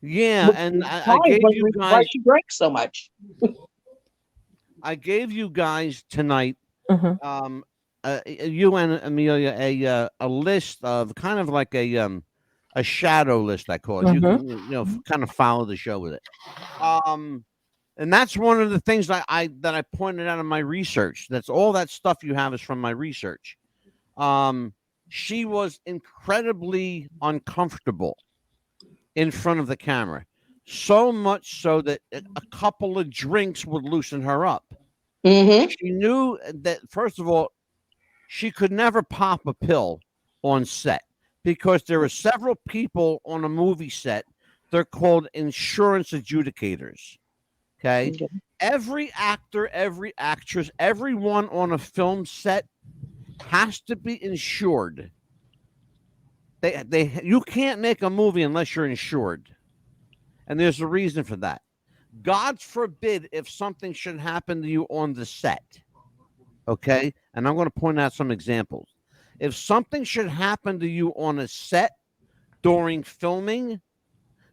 Yeah, and I gave you guys why she drank so much. I gave you guys tonight, you and Amelia, a list of kind of like a shadow list, I call it. You can, kind of follow the show with it. And that's one of the things that I pointed out in my research. That's all that stuff you have is from my research. She was incredibly uncomfortable in front of the camera. So much so that a couple of drinks would loosen her up. She knew that, first of all, she could never pop a pill on set because there were several people on a movie set. They're called insurance adjudicators. Okay. Every actor, every actress, everyone on a film set has to be insured. You can't make a movie unless you're insured. And there's a reason for that. God forbid if something should happen to you on the set. Okay? And I'm going to point out some examples. If something should happen to you on a set during filming,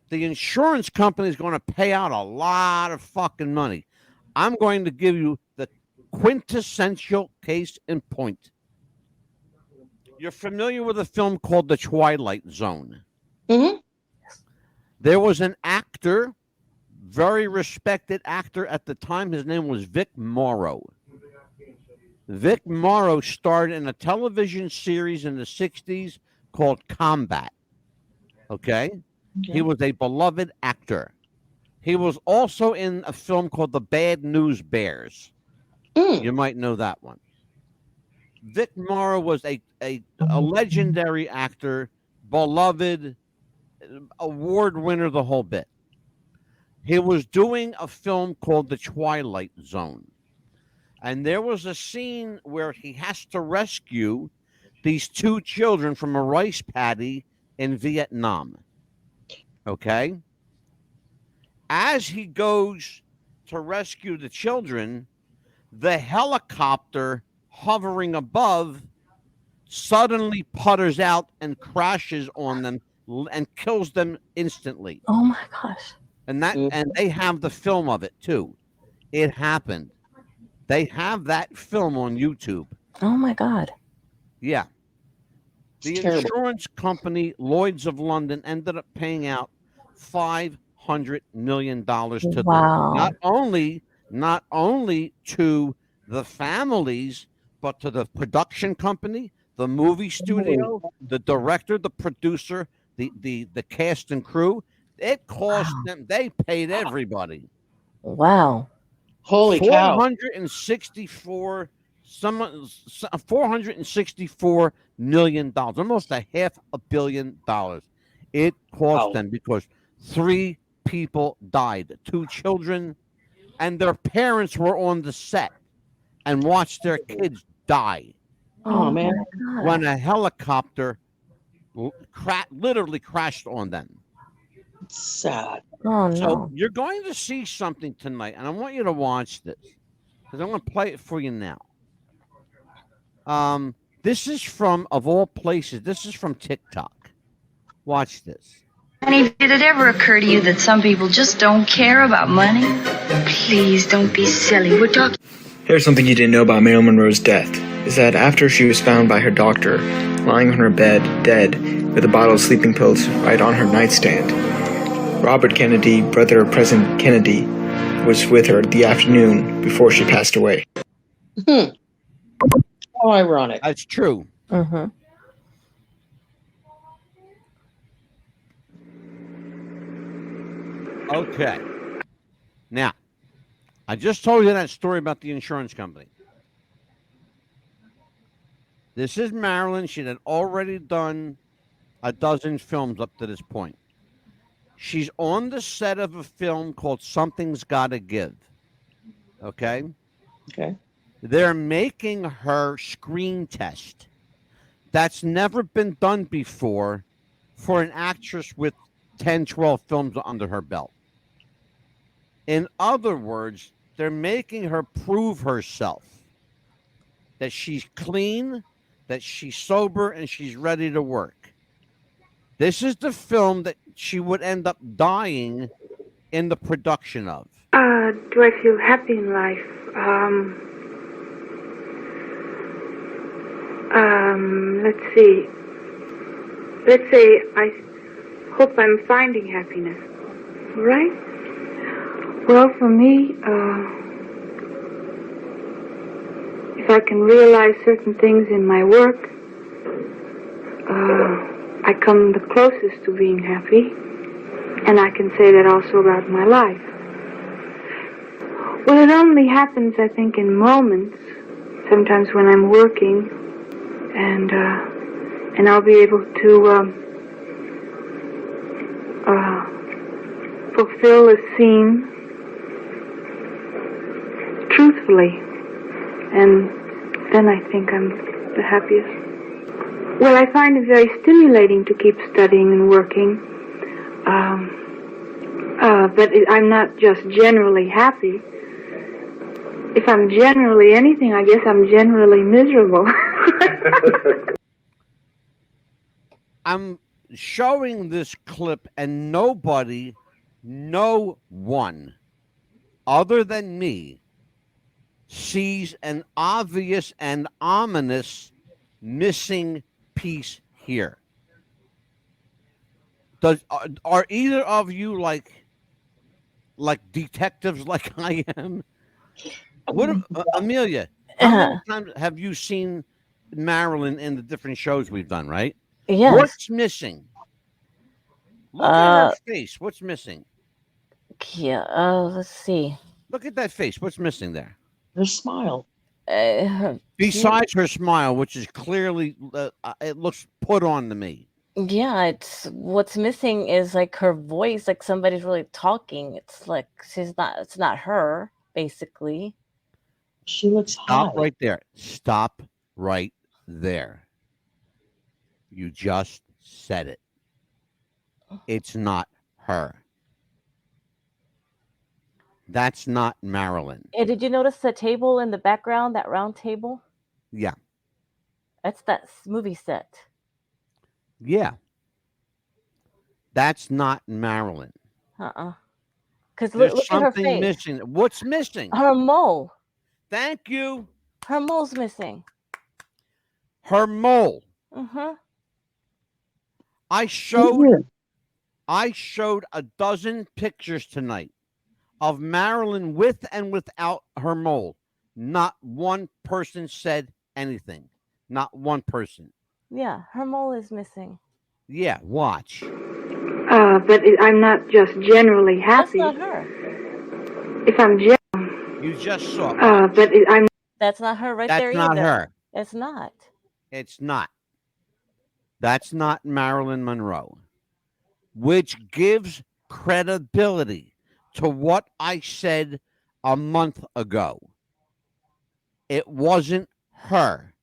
the insurance company is going to pay out a lot of fucking money. I'm going to give you the quintessential case in point. You're familiar with a film called The Twilight Zone. There was an actor, very respected actor at the time. His name was Vic Morrow. Vic Morrow starred in a television series in the 60s called Combat. Okay? He was a beloved actor. He was also in a film called The Bad News Bears. You might know that one. Vic Morrow was a legendary actor, beloved, award winner, the whole bit. He was doing a film called The Twilight Zone. And there was a scene where he has to rescue these two children from a rice paddy in Vietnam. Okay? As he goes to rescue the children, the helicopter hovering above suddenly putters out and crashes on them and kills them instantly. Oh my gosh. And they have the film of it too. It happened. They have that film on YouTube. Oh my God. Yeah. The insurance company Lloyd's of London ended up paying out $500 million to them. Wow. Not only to the families, but to the production company, the movie studio, the director, the producer, the cast and crew. It cost them. They paid everybody. Wow. Holy cow. $464 million, almost $500 million. It cost them because 3 people died, 2 children, and their parents were on the set and watched their kids die. Oh man. When a helicopter literally crashed on them. Sad. Oh no. So you're going to see something tonight, and I want you to watch this because I'm going to play it for you now. This is from, of all places, this is from TikTok. Watch this. Honey, did it ever occur to you that some people just don't care about money? Please don't be silly. We're talking. Here's something you didn't know about Marilyn Monroe's death, is that after she was found by her doctor, lying on her bed, dead, with a bottle of sleeping pills right on her nightstand, Robert Kennedy, brother of President Kennedy, was with her the afternoon before she passed away. How ironic. That's true. Mm-hmm. Okay. Now, I just told you that story about the insurance company. This is Marilyn. She had already done a dozen films up to this point. She's on the set of a film called Something's Gotta Give. Okay? Okay. They're making her screen test. That's never been done before for an actress with 10, 12 films under her belt. In other words, they're making her prove herself that she's clean, that she's sober, and she's ready to work. This is the film that she would end up dying in the production of. Do I feel happy in life? Let's see. Let's say I hope I'm finding happiness. All right? Well, for me, if I can realize certain things in my work, I come the closest to being happy, and I can say that also about my life. Well, it only happens, I think, in moments, sometimes when I'm working, and I'll be able to fulfill a scene truthfully, and then I think I'm the happiest. Well, I find it very stimulating to keep studying and working, but I'm not just generally happy. If I'm generally anything, I guess I'm generally miserable. I'm showing this clip, and no one other than me sees an obvious and ominous missing piece here. Are either of you like detectives like I am? What, Amelia? How many times have you seen Marilyn in the different shows we've done? Right? Yes. What's missing? Look at her face. What's missing? Yeah. Let's see. Look at that face. What's missing there? Her smile. Besides her smile, which is clearly, it looks put on to me. Yeah, it's what's missing is like her voice, like somebody's really talking. It's like it's not her, basically. She looks Stop high. right there. Stop right there. You just said it. It's not her. That's not Marilyn. And did you notice the table in the background, that round table? Yeah. That's that movie set. Yeah. That's not Marilyn. Because There's look at her something face. missing. What's missing? Her mole. Thank you. Her mole's missing. Her mole. I showed a dozen pictures tonight of Marilyn with and without her mole. Not one person said anything. Not one person. Yeah, her mole is missing. Yeah, watch. But I'm not just generally happy. That's not her. If I'm You just saw. But I'm. That's not her right there either. That's not her. It's not. It's not. That's not Marilyn Monroe, which gives credibility to what I said a month ago. It wasn't her.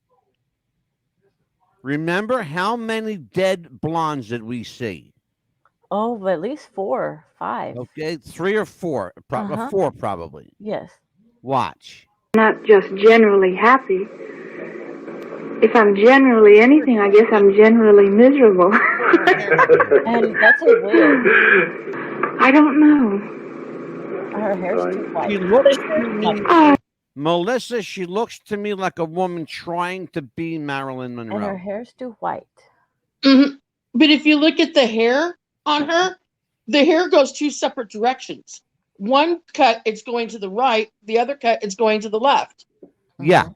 Remember how many dead blondes did we see? Oh, at least 4, 5. Okay, 3 or 4. 4 probably. Yes. Watch. Not just generally happy. If I'm generally anything, I guess I'm generally miserable. And that's a wig. I don't know. Her hair's too white. She looks to me, Melissa, she looks to me like a woman trying to be Marilyn Monroe. And her hair's too white. But if you look at the hair on her, the hair goes 2 separate directions. One cut, it's going to the right. The other cut, it's going to the left. Yeah.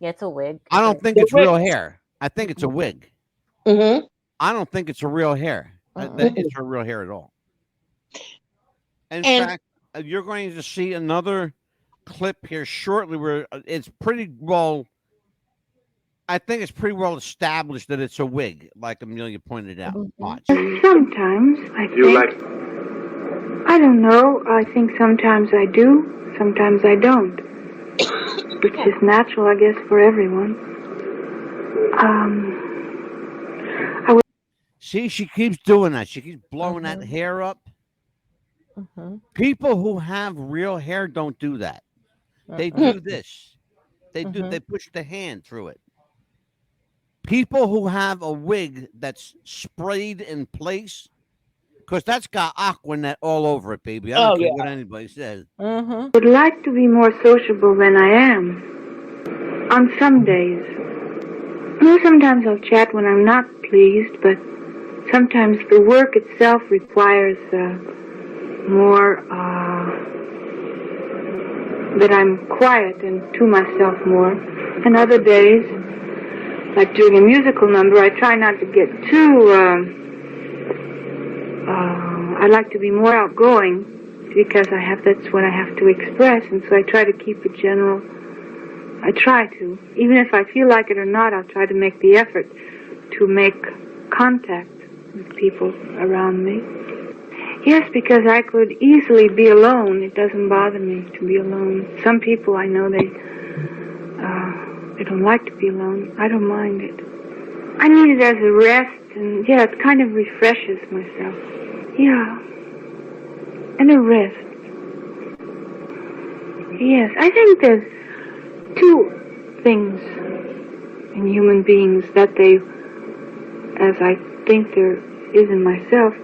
Yeah, it's a wig. I don't think it's real hair. I think it's a wig. Mm-hmm. I don't think it's a real hair. It's her real hair at all. In fact, you're going to see another clip here shortly where it's pretty well. I think it's pretty well established that it's a wig, like Amelia pointed out. Watch. Sometimes I think. I don't know. I think sometimes I do, sometimes I don't. Which is natural, I guess, for everyone. See, she keeps doing that. She keeps blowing that hair up. People who have real hair don't do that. They do this. They do. They push the hand through it. People who have a wig that's sprayed in place, because that's got Aquanet all over it, baby. I don't care what anybody says. Would like to be more sociable than I am. On some days. Sometimes I'll chat when I'm not pleased, but sometimes the work itself requires more that I'm quiet and to myself more. And other days, like doing a musical number, I try not to get too I like to be more outgoing because that's what I have to express, and so I try to keep it general. I try to. Even if I feel like it or not, I'll try to make the effort to make contact with people around me. Yes, because I could easily be alone. It doesn't bother me to be alone. Some people I know, they don't like to be alone. I don't mind it. I need it as a rest, and yeah, it kind of refreshes myself. Yeah. And a rest. Yes, I think there's 2 things in human beings that they, as I think there is in myself,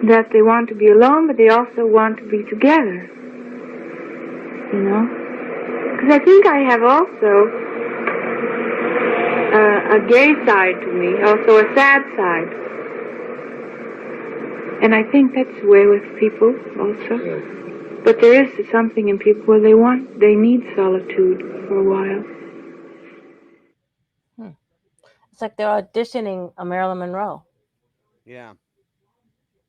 that they want to be alone, but they also want to be together. You know? Because I think I have also a gay side to me, also a sad side. And I think that's the way with people also. But there is something in people where they need solitude for a while. It's like they're auditioning a Marilyn Monroe. Yeah.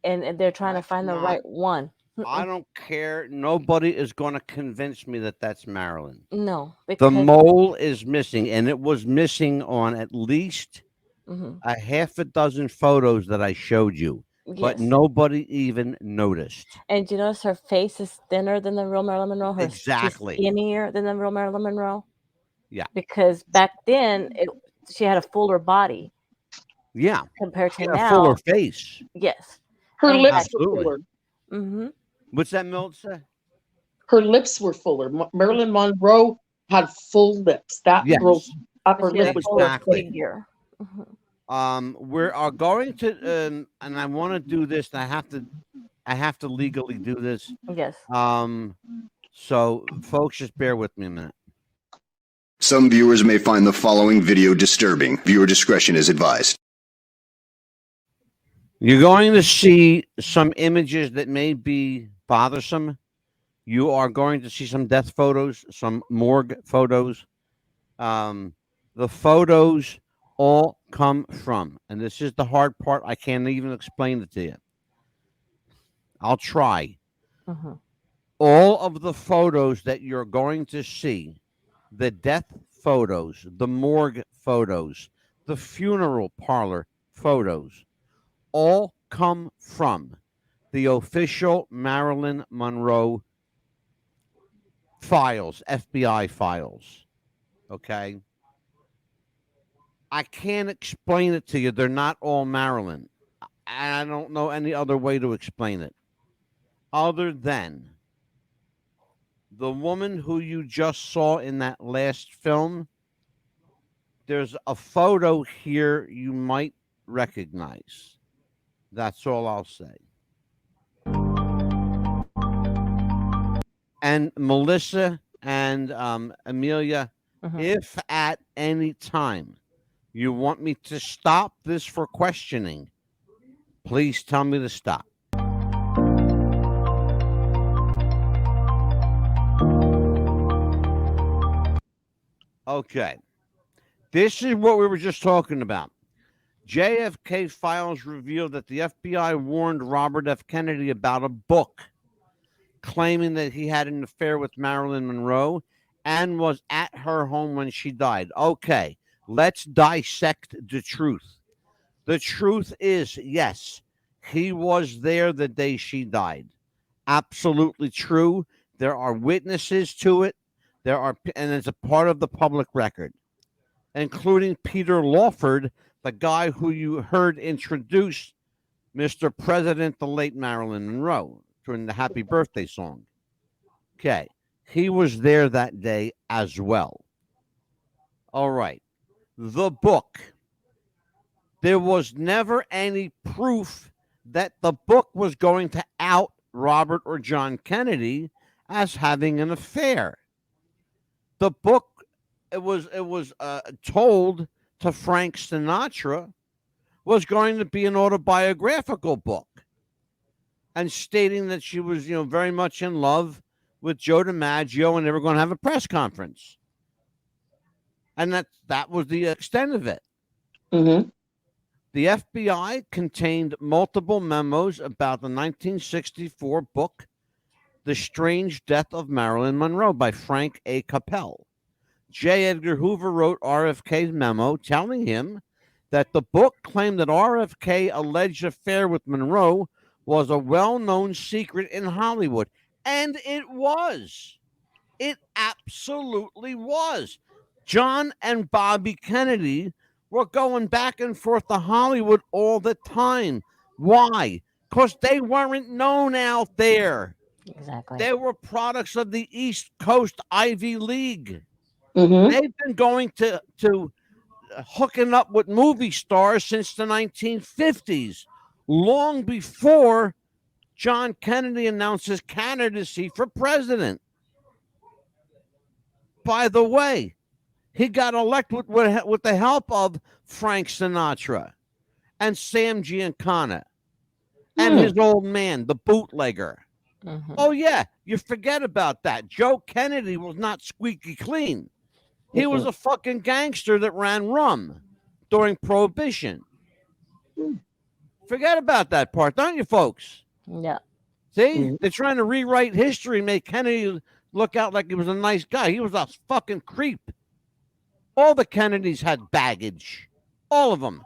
And they're trying to find the right one. I don't care. Nobody is going to convince me that that's Marilyn. No. The mole is missing, and it was missing on at least a half a dozen photos that I showed you. Yes. But nobody even noticed. And you notice her face is thinner than the real Marilyn Monroe? Exactly. She's skinnier than the real Marilyn Monroe? Yeah. Because back then, she had a fuller body. Yeah. Compared to she had now. A fuller face. Yes. Her lips were fuller. Mm-hmm. What's that, Melissa? Her lips were fuller. Marilyn Monroe had full lips. That Yes. girl's upper She had lip a was fuller Exactly. figure. We are going to, and I want to do this. And I have to legally do this. Yes. So folks, just bear with me a minute. Some viewers may find the following video disturbing. Viewer discretion is advised. You're going to see some images that may be bothersome. You are going to see some death photos, some morgue photos. The photos all come from, and this is the hard part. I can't even explain it to you. I'll try. All of the photos that you're going to see, the death photos, the morgue photos, the funeral parlor photos, all come from the official Marilyn Monroe files, FBI files. Okay? I can't explain it to you. They're not all Marilyn. I don't know any other way to explain it other than the woman who you just saw in that last film. There's a photo here you might recognize. That's all I'll say. And Melissa and Amelia, if at any time you want me to stop this for questioning, please tell me to stop. Okay. This is what we were just talking about. JFK files reveal that the FBI warned Robert F. Kennedy about a book claiming that he had an affair with Marilyn Monroe and was at her home when she died. Okay, let's dissect the truth. The truth is, yes, he was there the day she died. Absolutely true. There are witnesses to it. And it's a part of the public record, including Peter Lawford, the guy who you heard introduce Mr. President, the late Marilyn Monroe, during the Happy Birthday song. Okay. He was there that day as well. All right. The book. There was never any proof that the book was going to out Robert or John Kennedy as having an affair. The book, it was told to Frank Sinatra, was going to be an autobiographical book, and stating that she was, very much in love with Joe DiMaggio, and they were going to have a press conference, and that was the extent of it. The FBI contained multiple memos about the 1964 book, The Strange Death of Marilyn Monroe by Frank A. Capel. J. Edgar Hoover wrote RFK's memo telling him that the book claimed that RFK alleged affair with Monroe was a well-known secret in Hollywood. And it was. It absolutely was. John and Bobby Kennedy were going back and forth to Hollywood all the time. Why? Because they weren't known out there. Exactly. They were products of the East Coast Ivy League. They've been going to hooking up with movie stars since the 1950s, long before John Kennedy announced his candidacy for president. By the way, he got elected with the help of Frank Sinatra and Sam Giancana and his old man, the bootlegger. Oh, yeah, you forget about that. Joe Kennedy was not squeaky clean. He was a fucking gangster that ran rum during Prohibition. Forget about that part, don't you, folks? Yeah. See? They're trying to rewrite history, make Kennedy look out like he was a nice guy. He was a fucking creep. All the Kennedys had baggage. All of them.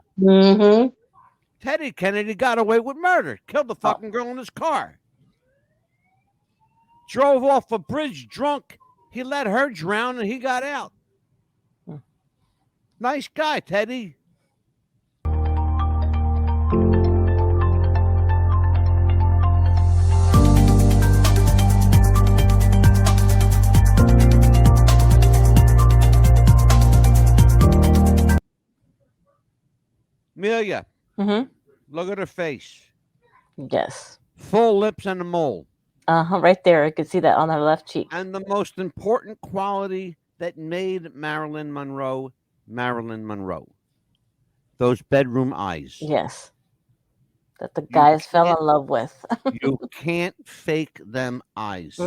Teddy Kennedy got away with murder. Killed the fucking girl in his car. Drove off a bridge drunk. He let her drown and he got out. Nice guy, Teddy. Amelia, look at her face. Yes. Full lips and a mole. Right there. I could see that on her left cheek. And the most important quality that made Marilyn Monroe, those bedroom eyes. Yes. That the guys fell in love with. You can't fake them eyes.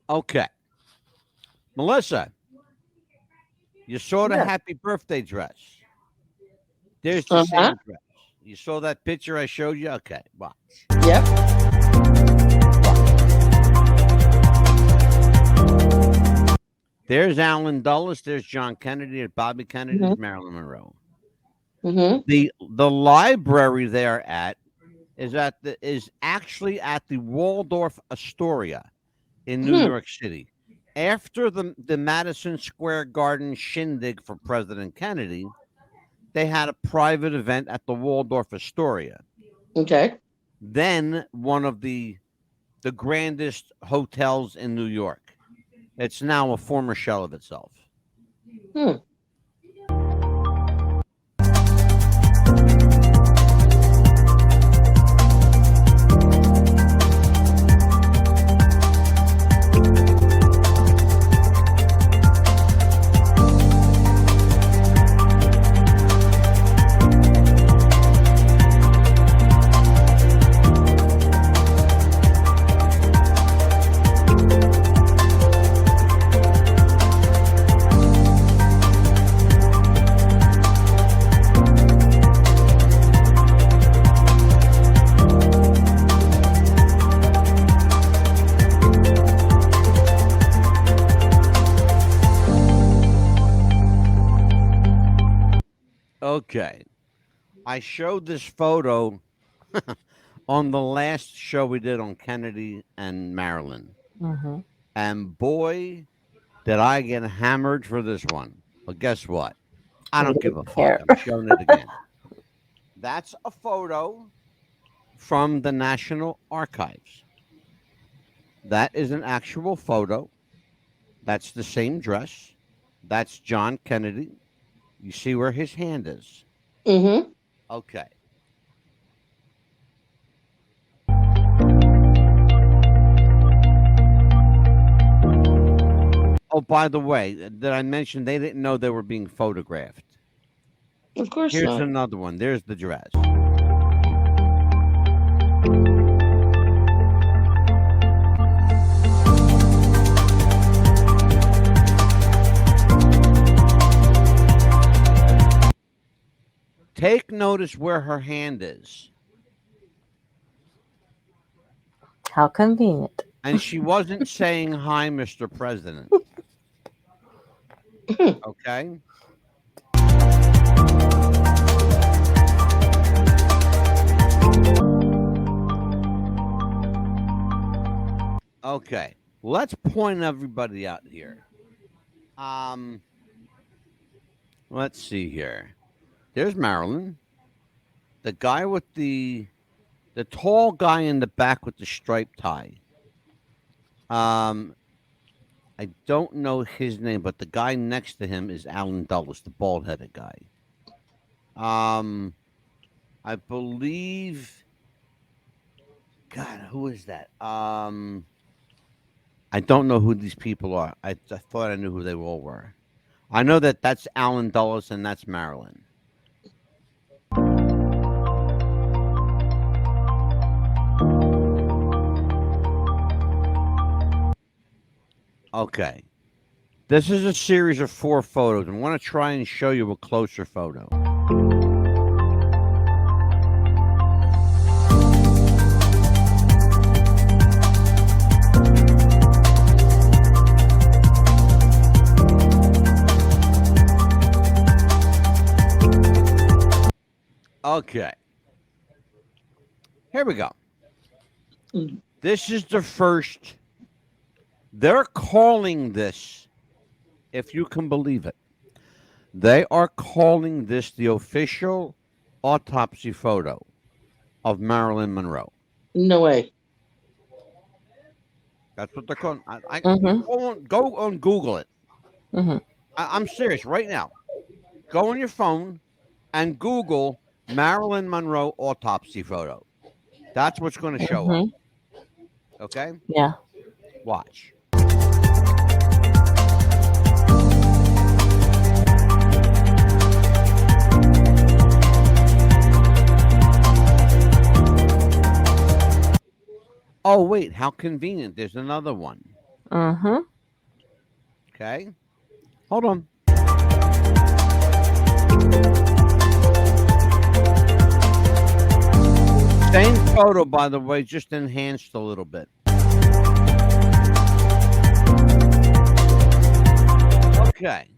Okay. Melissa, you saw the happy birthday dress. There's the same dress. You saw that picture I showed you? Okay, watch. Yep. There's Alan Dulles. There's John Kennedy. There's Bobby Kennedy. There's Marilyn Monroe. The library they're at is actually at the Waldorf Astoria in New York City. After the Madison Square Garden shindig for President Kennedy, they had a private event at the Waldorf Astoria. Okay. Then one of the grandest hotels in New York. It's now a former shell of itself. Okay. I showed this photo on the last show we did on Kennedy and Marilyn. And boy, did I get hammered for this one. But guess what? I don't give a fuck. I'm showing it again. That's a photo from the National Archives. That is an actual photo. That's the same dress. That's John Kennedy. You see where his hand is? Okay. Oh, by the way, did I mention they didn't know they were being photographed? Of course Here's not. another one. There's the dress. Take notice where her hand is. How convenient. And she wasn't saying, "Hi, Mr. President." Okay? Okay. Let's point everybody out here. Let's see here. There's Marilyn. The guy with the tall guy in the back with the striped tie. I don't know his name, but the guy next to him is Alan Dulles, the bald-headed guy. I believe. God, who is that? I don't know who these people are. I thought I knew who they all were. I know that that's Alan Dulles and that's Marilyn. Okay. This is a series of 4 photos. I want to try and show you a closer photo. Okay. Here we go. This is the first. They're calling this, if you can believe it, they are calling this the official autopsy photo of Marilyn Monroe. No way. That's what they're calling. Mhm. Go on Google it. Mhm. I'm serious right now. Go on your phone and Google Marilyn Monroe autopsy photo. That's what's going to show up. Mhm. Okay? Yeah. Watch. Oh, wait, how convenient. There's another one. Mhm. Okay? Hold on. Same photo, by the way, just enhanced a little bit. Okay.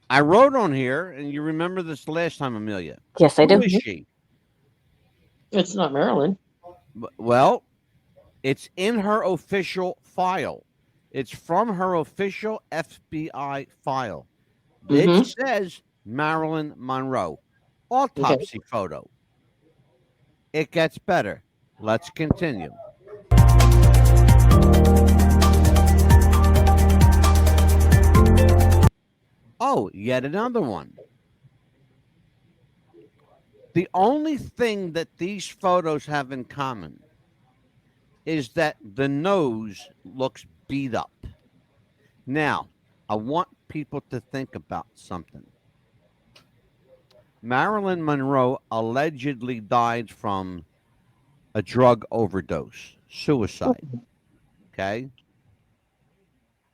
I wrote on here, and you remember this last time, Amelia. Yes, I do. Who is she? It's not Marilyn. Well, it's in her official file. It's from her official FBI file. It says Marilyn Monroe. Autopsy photo. It gets better. Let's continue. Oh, yet another one. The only thing that these photos have in common is that the nose looks beat up. Now, I want people to think about something. Marilyn Monroe allegedly died from a drug overdose, suicide. Okay?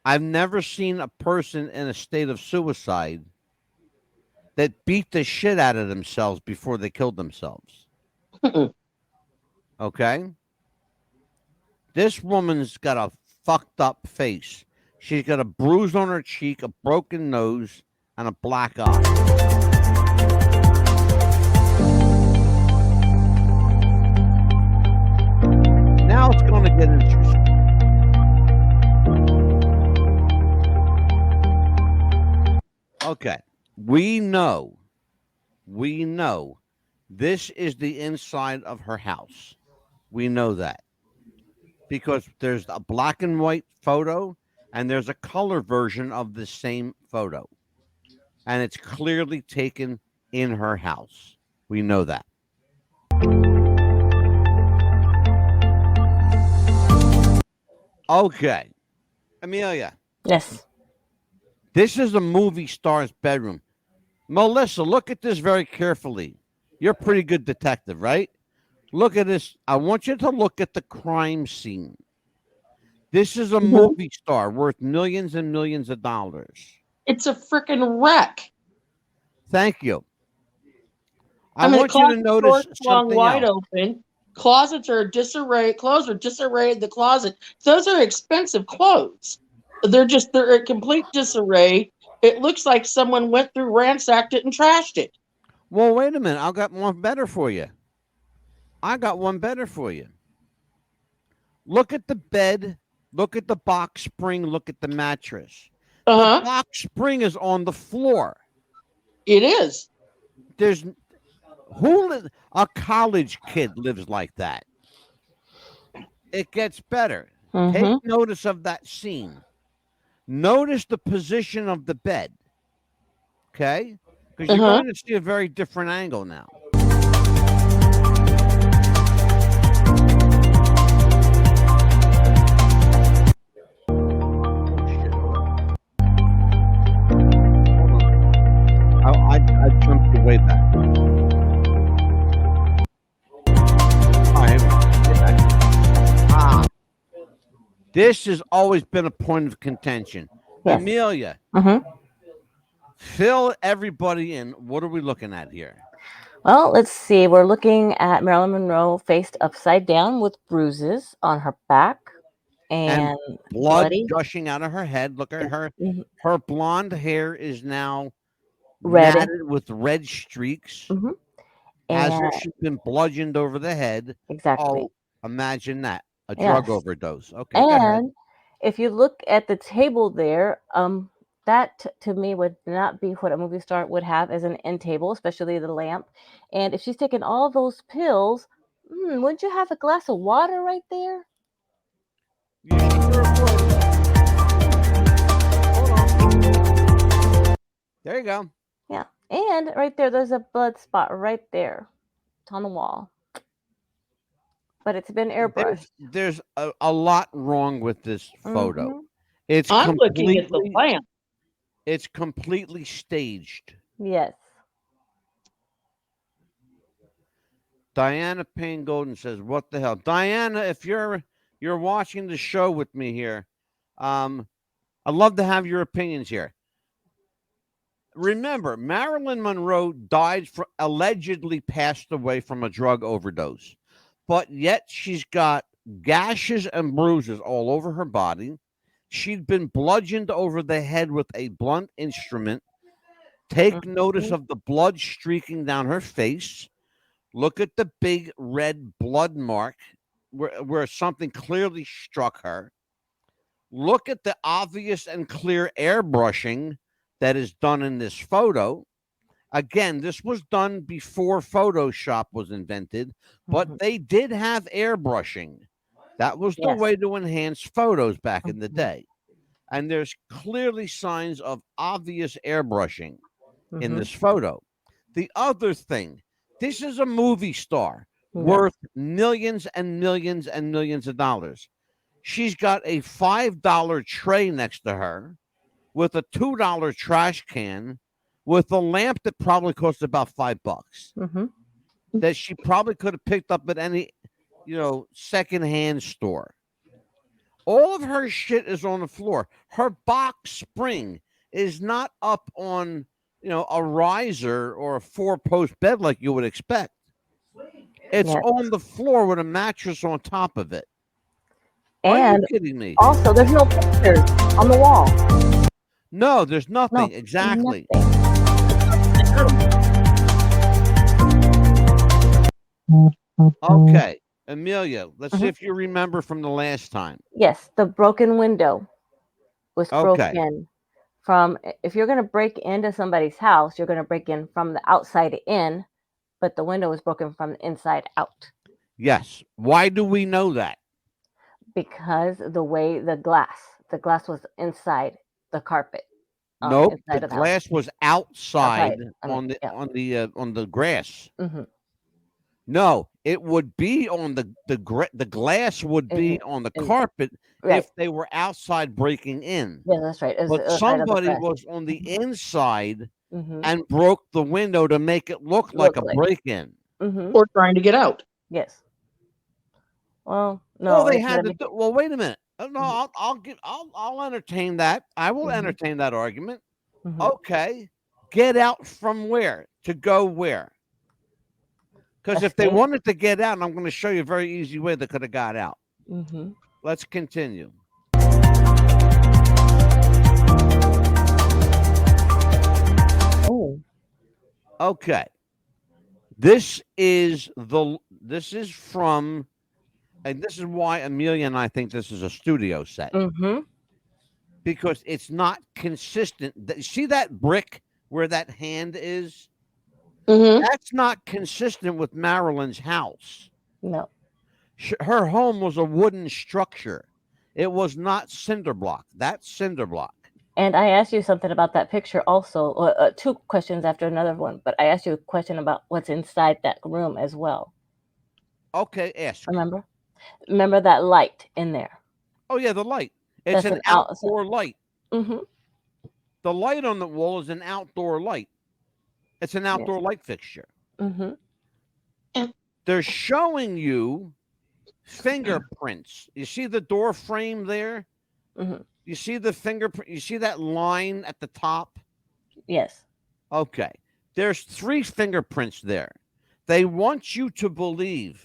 I've never seen a person in a state of suicide that beat the shit out of themselves before they killed themselves. Okay? This woman's got a fucked up face. She's got a bruise on her cheek, a broken nose, and a black eye. Now it's going to get interesting. Okay. We know this is the inside of her house. We know that because there's a black and white photo and there's a color version of the same photo. And it's clearly taken in her house. We know that. Okay. Amelia. Yes. This is a movie star's bedroom. Melissa, look at this very carefully. You're a pretty good detective, right? Look at this. I want you to look at the crime scene. This is a movie star worth millions and millions of dollars. It's a freaking wreck. Thank you. I mean, want you to notice something wide else. open. Closets are disarrayed. Clothes are disarrayed in the closet. Those are expensive clothes. They're in complete disarray. It looks like someone went through, ransacked it, and trashed it. Well, wait a minute. I got one better for you. Look at the bed. Look at the box spring. Look at the mattress. The box spring is on the floor. It is. A college kid lives like that. It gets better. Take notice of that scene. Notice the position of the bed. Okay? Because you're going to see a very different angle now. I jumped way back. This has always been a point of contention. Yes. Amelia, fill everybody in. What are we looking at here? Well, let's see. We're looking at Marilyn Monroe faced upside down with bruises on her back and blood gushing out of her head. Look at her. Her blonde hair is now red matted with red streaks. as And if she's been bludgeoned over the head. exactly. Oh, imagine that. A drug Yes. overdose. Okay, go ahead. And if you look at the table there, that to me would not be what a movie star would have as an end table, especially the lamp. And if she's taking all those pills, wouldn't you have a glass of water right there? You sure would. Hold on. There you go. Yeah. And right there's a blood spot right there. It's on the wall. But it's been airbrushed. There's a lot wrong with this photo. Mhm. It's I'm looking at the completely, lamp. it's completely staged. Yes. Diana Payne Golden says, "What the hell, Diana? If you're watching the show with me here, I'd love to have your opinions here. Remember, Marilyn Monroe allegedly passed away from a drug overdose, but yet she's got gashes and bruises all over her body. She'd been bludgeoned over the head with a blunt instrument. Take notice of the blood streaking down her face. Look at the big red blood mark where something clearly struck her. Look at the obvious and clear airbrushing that is done in this photo. Again, this was done before Photoshop was invented, but they did have airbrushing. That was the way to enhance photos back in the day. And there's clearly signs of obvious airbrushing in this photo. The other thing, this is a movie star worth millions and millions and millions of dollars. She's got a $5 tray next to her with a $2 trash can with a lamp that probably cost about $5 that she probably could have picked up at any, secondhand store. All of her shit is on the floor. Her box spring is not up on, a riser or a 4-post bed like you would expect. It's on the floor with a mattress on top of it. Are you kidding me? Also, there's no pictures on the wall. No, there's nothing. Exactly. Okay, Amelia, let's see if you remember from the last time. Yes, the broken window was Okay. broken from, if you're going to break into somebody's house, you're going to break in from the outside in, but the window was broken from the inside out. Yes. Why do we know that? Because the way the glass was inside the carpet. Nope, inside the of the house. glass was outside Outside, on the grass. Mhm. No, it would be on the glass would be on the carpet if they were outside breaking in. Yeah, that's right. It's But outside of the somebody grass. was on the inside Mhm. and broke the window to make it look like a break-in. Mhm. Or trying to get out. Yes. Well, no. Well, they it had could've to. Well, wait a minute. No, I'll entertain that. I will entertain that argument. Okay, get out from where to go where? Because if they wanted to get out, and I'm going to show you a very easy way they could have got out. Let's continue. Oh. Okay. This is from, and this is why Amelia and I think this is a studio set. Because it's not consistent. See that brick where that hand is? That's not consistent with Marilyn's house. No. Her home was a wooden structure. It was not cinder block. That's cinder block. And I asked you something about that picture also, two questions after another one, but I asked you a question about what's inside that room as well. Okay, ask. Remember that light in there? Oh, yeah, the light. It's an outdoor light. The light on the wall is an outdoor light. It's an outdoor light fixture. They're showing you fingerprints. You see the door frame there? You see the fingerprint? You see that line at the top? Yes. Okay. There's 3 fingerprints there. They want you to believe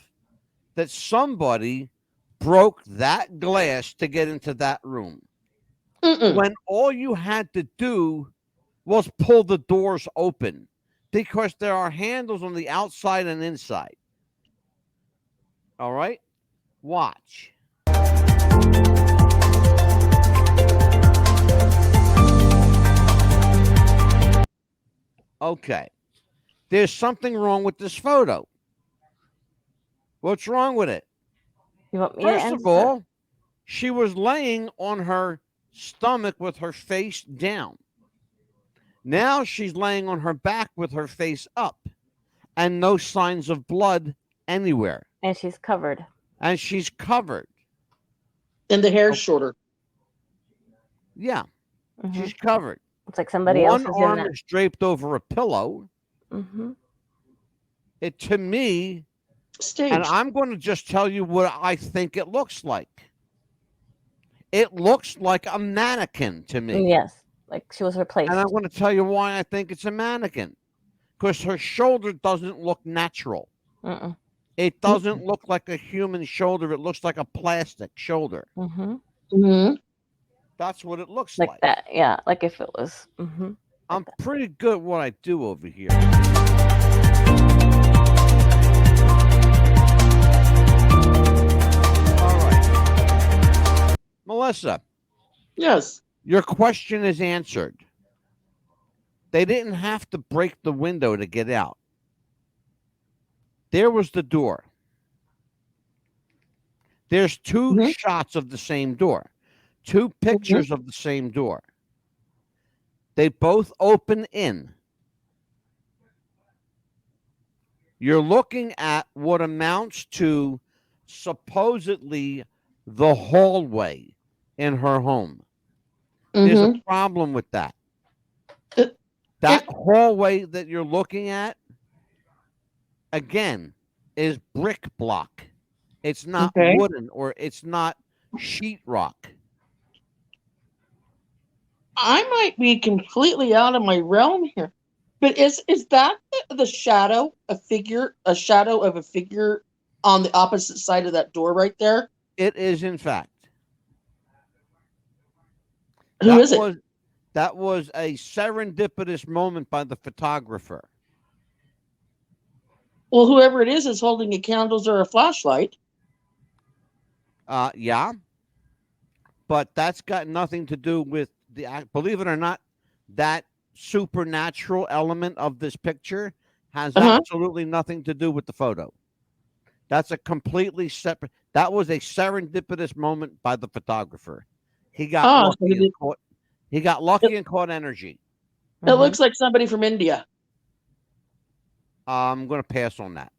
that somebody broke that glass to get into that room. When all you had to do was pull the doors open. because there are handles on the outside and inside. All right? Watch. Okay. There's something wrong with this photo. What's wrong with it? You want me to First answer? of all, she was laying on her stomach with her face down. Now she's laying on her back with her face up and no signs of blood anywhere. And she's covered. And she's covered. And the hair's shorter. Yeah. Mhm. She's covered. It's like somebody else is One in arm that. is draped over a pillow. Mm-hmm. It, to me, Staged. and I'm going to just tell you what I think it looks like. It looks like a mannequin to me. Yes, like she was replaced. And I'm going to tell you why I think it's a mannequin. Because her shoulder doesn't look natural. Mm-mm. It doesn't look like a human shoulder. It looks like a plastic shoulder. Mm-hmm. Mm-hmm. That's what it looks Like like. that, yeah. Like if it was. Mm-hmm. I'm pretty good at what I do over here. All right. Melissa. Yes. Your question is answered. They didn't have to break the window to get out. There was the door. There's two shots of the same door, two pictures of the same door. They both open in. You're looking at what amounts to supposedly the hallway in her home. There's a problem with that. That hallway that you're looking at, again, is brick block. It's not wooden or it's not sheetrock. I might be completely out of my realm here, but is that the shadow, a shadow of a figure on the opposite side of that door right there? It is, in fact. Who is it? That was a serendipitous moment by the photographer. Well, whoever it is holding a candles or a flashlight. Yeah. But that's got nothing to do with believe it or not, that supernatural element of this picture has absolutely nothing to do with the photo. That's a completely separate. That was a serendipitous moment by the photographer. He got lucky and caught. He got lucky and caught energy. It looks like somebody from India. I'm going to pass on that.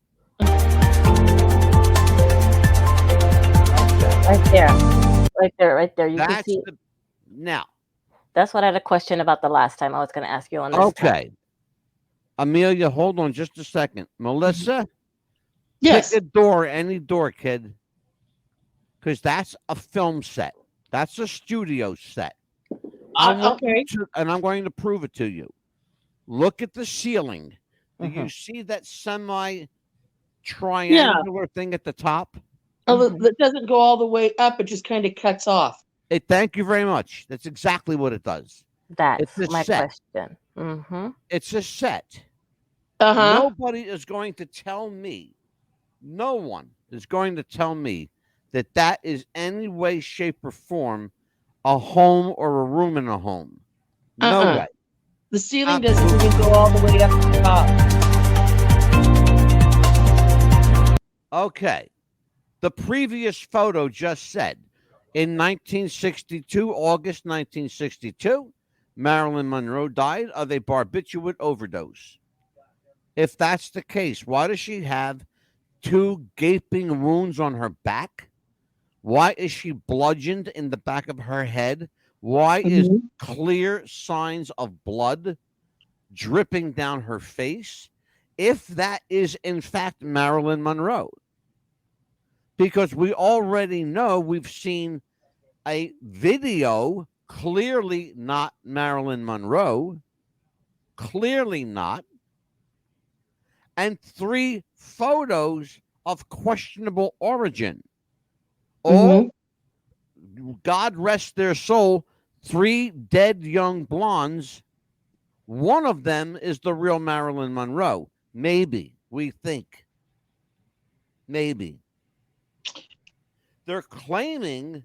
Right there. You can see. Now. That's what I had a question about the last time. I was going to ask you on this. Okay. Time. Amelia, hold on just a second. Melissa? Yes. Pick a door, any door, kid. Because that's a film set. That's a studio set. Okay. And I'm going to prove it to you. Look at the ceiling. Do you see that semi-triangular thing at the top? Oh, that doesn't go all the way up. It just kind of cuts off. Thank you very much. That's exactly what it does. That's my question. It's a set. Nobody is going to tell me, no one is going to tell me that is any way, shape, or form a home or a room in a home. No way. The ceiling doesn't even go all the way up to the top. Okay. The previous photo just said, in 1962, August 1962, Marilyn Monroe died of a barbiturate overdose. If that's the case, why does she have two gaping wounds on her back? Why is she bludgeoned in the back of her head? Why is clear signs of blood dripping down her face? If that is, in fact, Marilyn Monroe. Because we already know, we've seen a video, clearly not Marilyn Monroe, clearly not, and 3 photos of questionable origin. All, God rest their soul, 3 dead young blondes One of them is the real Marilyn Monroe. Maybe, we think. Maybe. They're claiming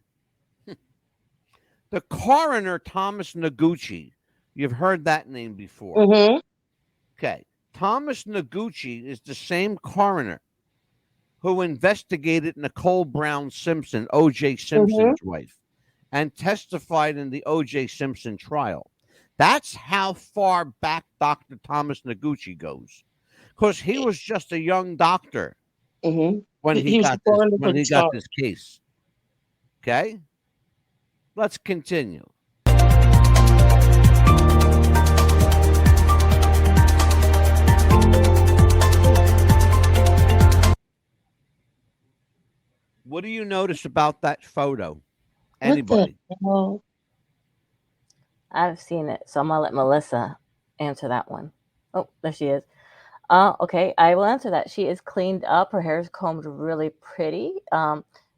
the coroner, Thomas Noguchi. You've heard that name before. Mm-hmm. Okay. Thomas Noguchi is the same coroner who investigated Nicole Brown Simpson, O.J. Simpson's wife, and testified in the O.J. Simpson trial. That's how far back Dr. Thomas Noguchi goes, because he was just a young doctor when he got this case. Okay, let's continue. What do you notice about that photo? Anybody? I've seen it, so I'm gonna let Melissa answer that one. Oh, there she is. Okay, I will answer that. She is cleaned up. Her hair is combed really pretty.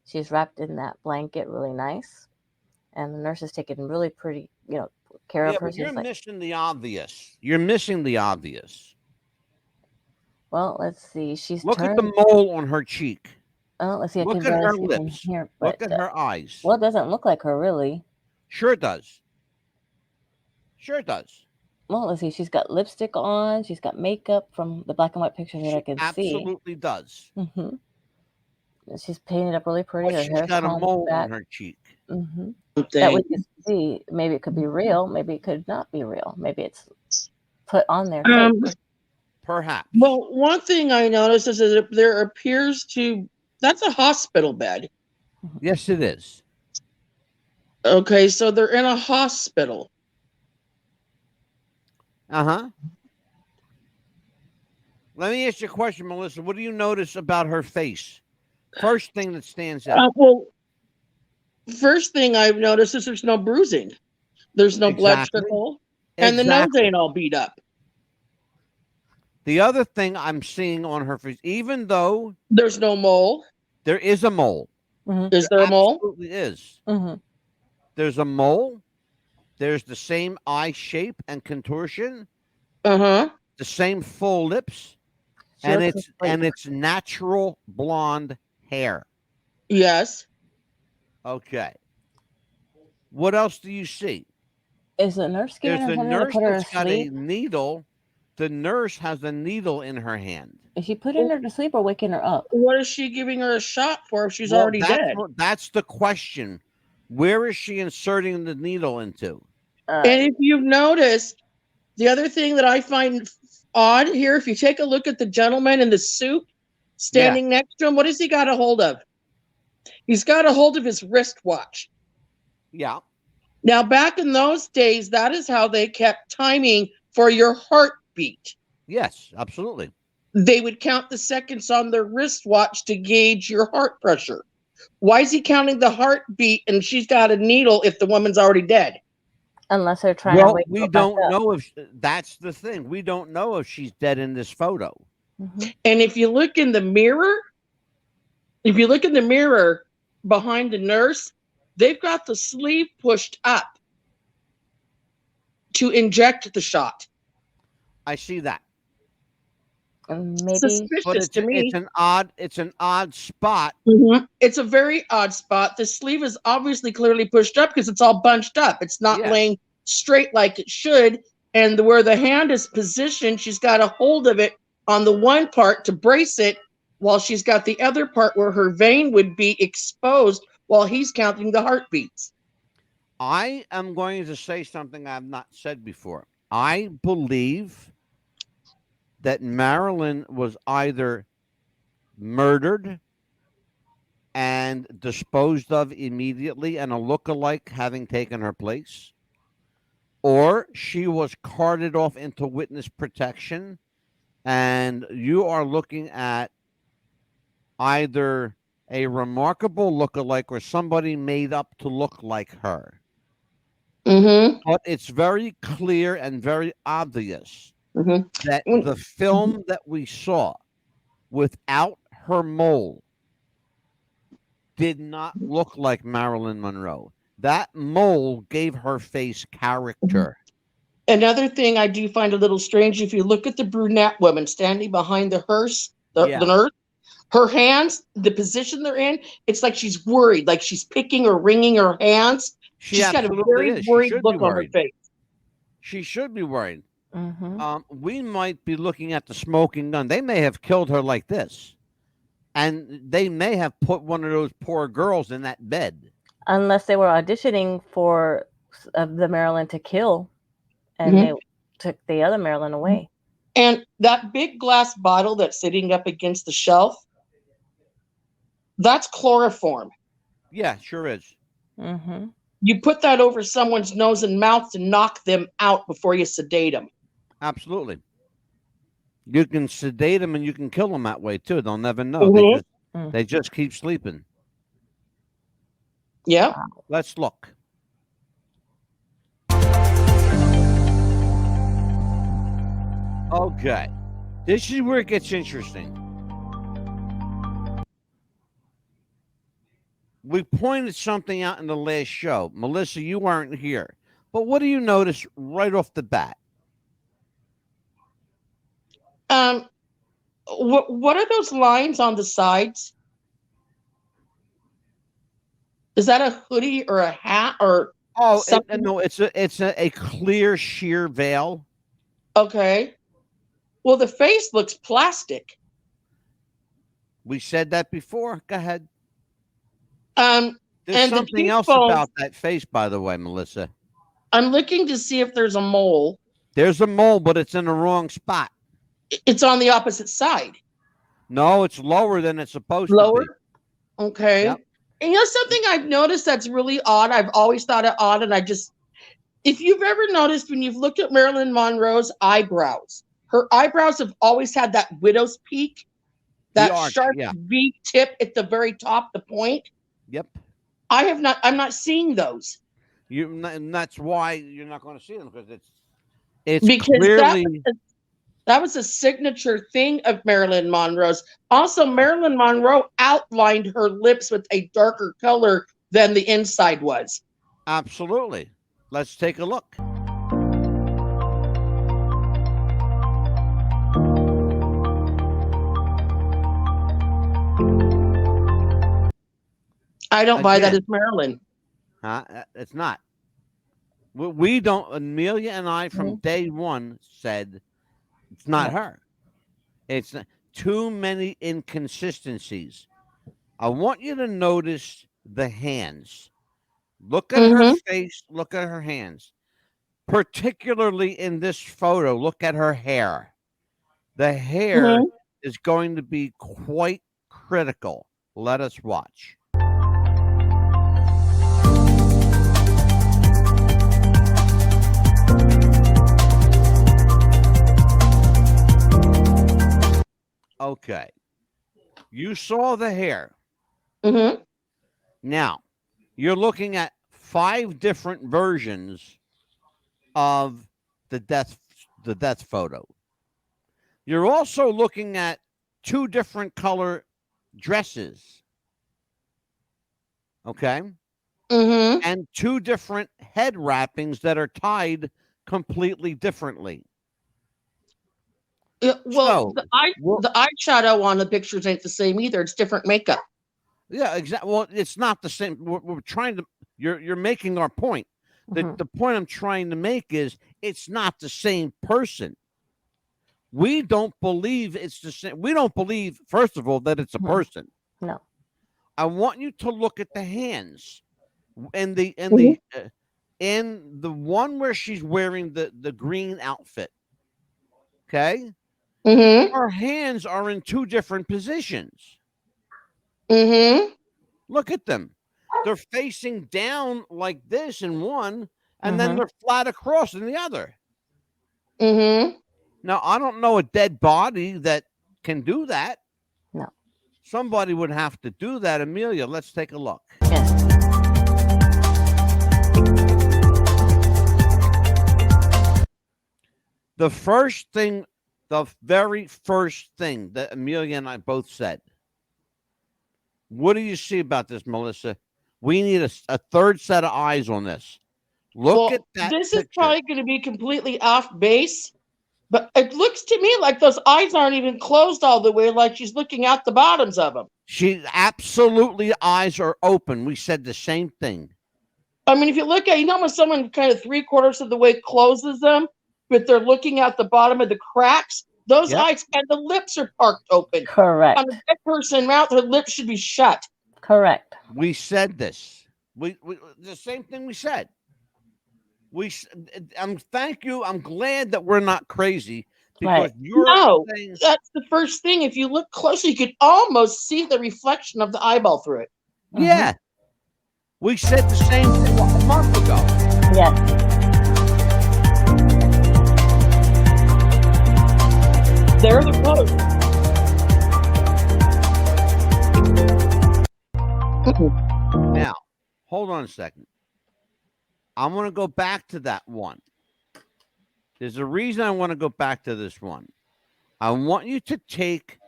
She's wrapped in that blanket really nice, and the nurse is taking really pretty, care of her. But you're missing the obvious. You're missing the obvious. Well, let's see. Look at the mole on her cheek. Oh, let's see. Look at her lips. Look at her eyes. Well, it doesn't look like her, really. Sure does. Sure does. Well, let's see. She's got lipstick on. She's got makeup from the black and white picture that I can see. Absolutely does. Mm-hmm. She's painted up really pretty. Her She's got a mole on her cheek. Mm-hmm. That we can see. Maybe it could be real. Maybe it could not be real. Maybe it's put on there. Perhaps. Well, one thing I noticed is that there appears to... That's a hospital bed. Yes, it is. Okay, so they're in a hospital. Uh-huh. Let me ask you a question, Melissa. What do you notice about her face? First thing that stands out. Well, first thing I've noticed is there's no bruising. There's no blood trickle. And the nose ain't all beat up. The other thing I'm seeing on her face, even though there's no mole, there is a mole. Is there a mole? Absolutely is. There's a mole. There's the same eye shape and contortion. The same full lips, and it's natural blonde hair. Yes. Okay. What else do you see? Is the nurse giving her something to put her to got a sleep? needle. The nurse has a needle in her hand. Is she putting her to sleep or waking her up? What is she giving her a shot for if she's already dead? That's the question. Where is she inserting the needle into? And if you've noticed, the other thing that I find odd here, if you take a look at the gentleman in the suit standing next to him, what has he got a hold of? He's got a hold of his wristwatch. Yeah. Now, back in those days, that is how they kept timing for your heartbeat. Yes, absolutely. They would count the seconds on their wristwatch to gauge your heart pressure. Why is he counting the heartbeat and she's got a needle if the woman's already dead? Unless they're trying to wake her we back don't up. know if that's the thing. We don't know if she's dead in this photo. And if you look in the mirror, behind the nurse, they've got the sleeve pushed up to inject the shot. I see that. Maybe suspicious to me. It's an odd spot. It's a very odd spot. The sleeve is obviously clearly pushed up because it's all bunched up. It's not laying straight like it should. And where the hand is positioned, she's got a hold of it on the one part to brace it, while she's got the other part where her vein would be exposed while he's counting the heartbeats. I am going to say something I've not said before. I believe that Marilyn was either murdered and disposed of immediately and a lookalike having taken her place, or she was carted off into witness protection, and you are looking at either a remarkable lookalike or somebody made up to look like her. But it's very clear and very obvious that the film that we saw without her mole did not look like Marilyn Monroe. That mole gave her face character. Another thing I do find a little strange, if you look at the brunette woman standing behind the hearse, the nurse, her hands, the position they're in, it's like she's worried, like she's picking or wringing her hands. She's got a very worried look on her face. She should be worried. Mm-hmm. We might be looking at the smoking gun. They may have killed her like this. And they may have put one of those poor girls in that bed. Unless they were auditioning for the Marilyn to kill, and they took the other Marilyn away. And that big glass bottle that's sitting up against the shelf, that's chloroform. Yeah, sure is. Mm-hmm. You put that over someone's nose and mouth to knock them out before you sedate them. Absolutely. You can sedate them and you can kill them that way too. They'll never know. They just keep sleeping. Yeah. Let's look. Okay. This is where it gets interesting. We pointed something out in the last show. Melissa, you weren't here. But what do you notice right off the bat? What are those lines on the sides? Is that a hoodie or a hat or something? No, it's a clear sheer veil. Okay. Well, the face looks plastic. We said that before. Go ahead. There's something else about that face, by the way, Melissa. I'm looking to see if there's a mole. There's a mole, but it's in the wrong spot. It's on the opposite side. No, it's lower than it's supposed to be. Lower? Okay. Yep. And you know something I've noticed that's really odd? I've always thought it odd, and if you've ever noticed when you've looked at Marilyn Monroe's eyebrows, her eyebrows have always had that widow's peak, that sharp V tip at the very top, the point. Yep. I'm not seeing those. And that's why you're not going to see them, because it's because clearly that was a signature thing of Marilyn Monroe's. Also, Marilyn Monroe outlined her lips with a darker color than the inside was. Absolutely. Let's take a look. I don't buy that as Marilyn. It's not. We don't. Amelia and I, from day one, said it's not her. It's not, too many inconsistencies. I want you to notice the hands. Look at her face. Look at her hands. Particularly in this photo, look at her hair. The hair is going to be quite critical. Let us watch. Okay. You saw the hair. Now, you're looking at 5 different versions of the death photo. You're also looking at 2 different color dresses. Okay? And 2 different head wrappings that are tied completely differently. Well, the eyeshadow on the pictures ain't the same either. It's different makeup. Yeah, exactly. Well, it's not the same. We're trying to. You're making our point. The point I'm trying to make is it's not the same person. We don't believe it's the same. We don't believe, first of all, that it's a person. No. I want you to look at the hands, and the one where she's wearing the green outfit. Okay. Her hands are in 2 different positions. Look at them. They're facing down like this in one, and then they're flat across in the other. Now, I don't know a dead body that can do that. No. Somebody would have to do that. Amelia, let's take a look. Yes. The very first thing that Amelia and I both said, what do you see about this, Melissa? We need a third set of eyes on this. Look at that This picture. is probably going to be completely off base, but it looks to me like those eyes aren't even closed all the way, like she's looking out the bottoms of them. She absolutely eyes are open. We said the same thing. I mean, if you look at, you know, when someone kind of 3/4 of the way closes them, but they're looking out the bottom of the cracks, those eyes and the lips are parked open. Correct. On a dead person mouth, her lips should be shut. Correct. We said this. We the same thing we said. Thank you. I'm glad that we're not crazy because you're saying, that's the first thing. If you look closely, you could almost see the reflection of the eyeball through it. Yeah. We said the same thing a month ago. Yes. There the clothes. Now, hold on a second. I'm going to go back to that one. There's a reason I want to go back to this one. I want you to take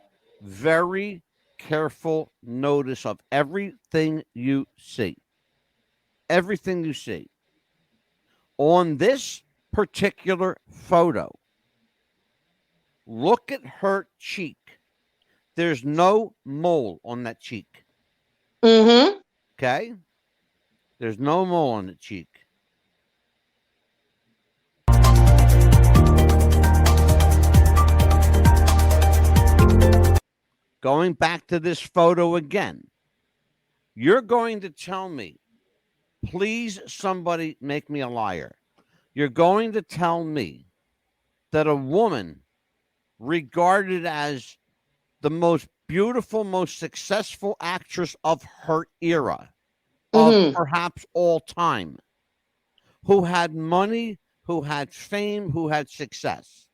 very careful notice of everything you see. Everything you see. On this particular photo, look at her cheek. There's no mole on that cheek. Mm-hmm. Okay? There's no mole on the cheek. Going back to this photo again, you're going to tell me, please somebody make me a liar. You're going to tell me that a woman regarded as the most beautiful, most successful actress of her era, of perhaps all time, who had money, who had fame, who had success,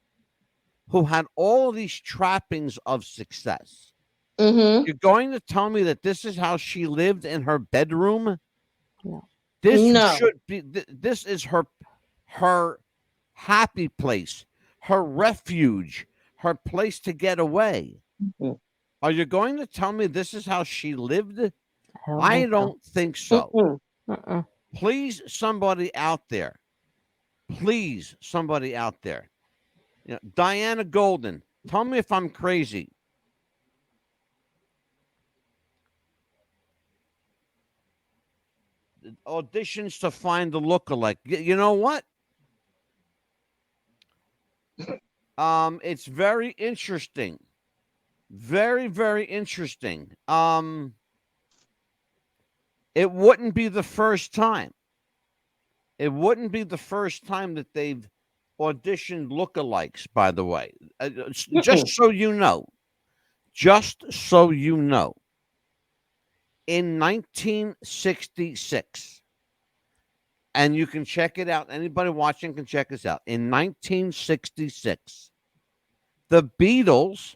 who had all these trappings of success. You're going to tell me that this is how she lived in her bedroom? No. This should be. This is her happy place, her refuge, her place to get away. Are you going to tell me this is how she lived? I don't think so. Please, somebody out there. Please, somebody out there. You know, Diana Golden, tell me if I'm crazy. Auditions to find the lookalike. You know what? It's very interesting. Very, very interesting. It wouldn't be the first time. It wouldn't be the first time that they've auditioned lookalikes, by the way. Just so you know. Just so you know. In 1966, and you can check it out. Anybody watching can check this out. In 1966, the Beatles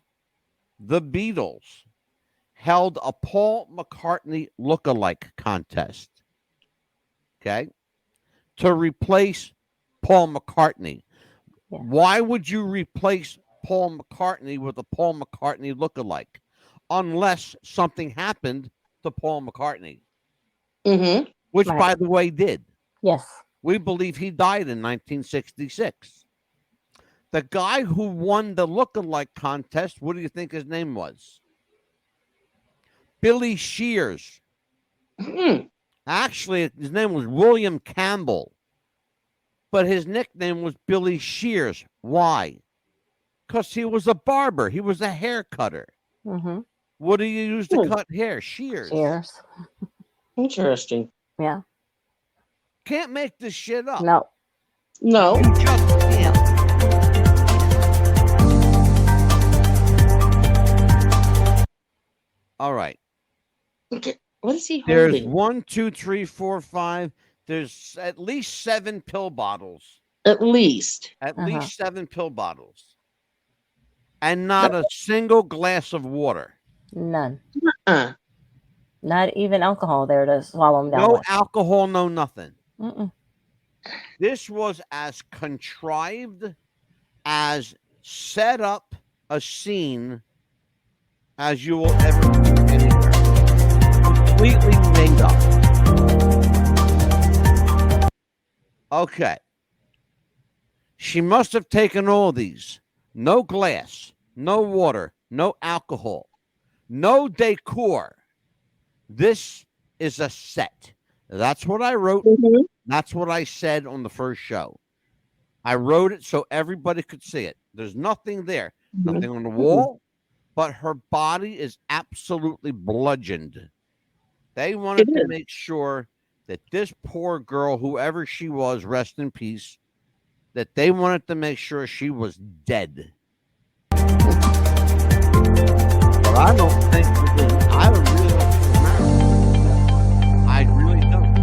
held a Paul McCartney lookalike contest, okay, to replace Paul McCartney. Yeah. Why would you replace Paul McCartney with a Paul McCartney lookalike unless something happened to Paul McCartney, which, by the way, did. Yes. We believe he died in 1966. The guy who won the lookalike contest, what do you think his name was? Billy Shears. Actually, his name was William Campbell, but his nickname was Billy Shears. Why? Because he was a barber. He was a hair cutter. What do you use to cut hair? Shears. Shears. Interesting. Yeah. Can't make this shit up. No. No. You just can't. All right. Okay. What is he holding? There's 1, 2, 3, 4, 5. There's at least 7 pill bottles. At least. At least 7 pill bottles. And not a single glass of water. None. Not even alcohol there to swallow them down. No with. alcohol, no nothing. This was as contrived, as set up a scene as you will ever do anywhere. Completely made up. Okay. She must have taken all these. No glass, no water, no alcohol, no decor. This is a set. That's what I wrote. That's what I said on the first show. I wrote it so everybody could see it. There's nothing there, nothing on the wall, but her body is absolutely bludgeoned. They wanted to make sure that this poor girl, whoever she was, rest in peace, that they wanted to make sure she was dead. But I don't think I don't really think it was Marilyn. I really don't.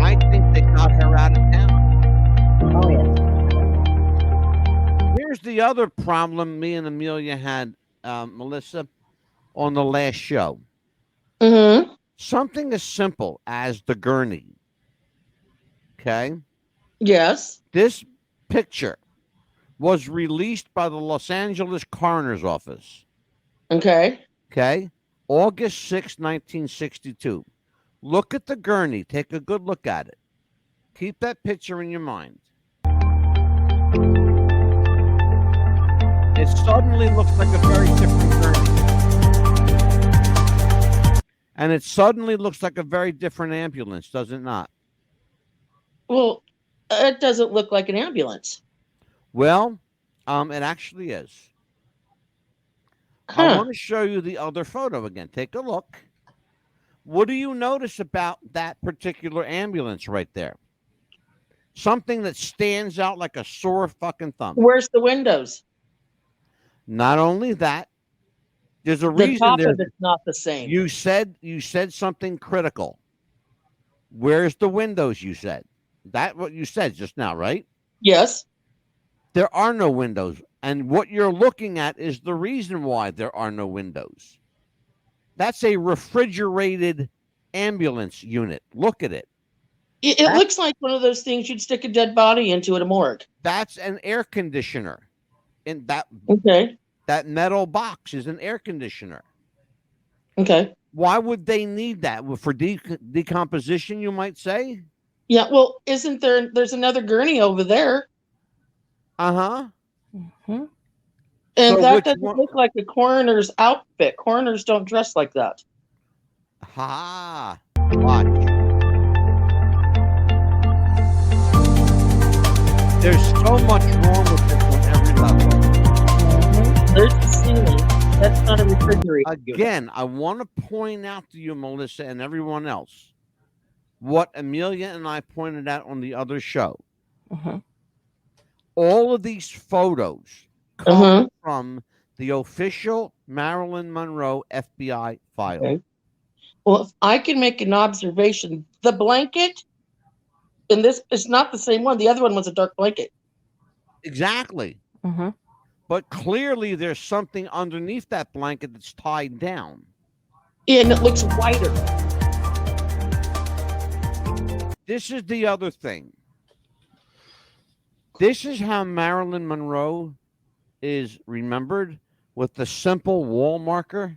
I think they got her out of town. Oh, yes. Here's the other problem me and Amelia had, Melissa, on the last show. Something as simple as the gurney. Okay? Yes. This picture was released by the Los Angeles Coroner's Office. Okay. Okay? August 6, 1962. Look at the gurney. Take a good look at it. Keep that picture in your mind. It suddenly looks like a very different gurney. And it suddenly looks like a very different ambulance, does it not? Well, it doesn't look like an ambulance. Well, it actually is. I want to show you the other photo again. Take a look. What do you notice about that particular ambulance right there? Something that stands out like a sore fucking thumb. Where's the windows? Not only that, there's a The reason top there. of it's not the same. You said something critical. Where's the windows? You said that what you said just now, right? Yes. There are no windows, and what you're looking at is the reason why there are no windows. That's a refrigerated ambulance unit. Look at it. It looks like one of those things you'd stick a dead body into at a morgue. That's an air conditioner. In that that metal box is an air conditioner. Okay. Why would they need that? For decomposition, you might say? Yeah, well, isn't there's another gurney over there? Uh-huh. And So that which doesn't one- look like a coroner's outfit. Coroners don't dress like that. Ha! Watch. There's so much wrong with this on every level. There's the ceiling. That's not a refrigerator. Again, I want to point out to you, Melissa, and everyone else, what Amelia and I pointed out on the other show. All of these photos come from the official Marilyn Monroe FBI file. Okay. Well, if I can make an observation, the blanket in this is not the same one. The other one was a dark blanket. Exactly. But clearly there's something underneath that blanket that's tied down. And it looks whiter. This is the other thing. This is how Marilyn Monroe is remembered, with the simple wall marker.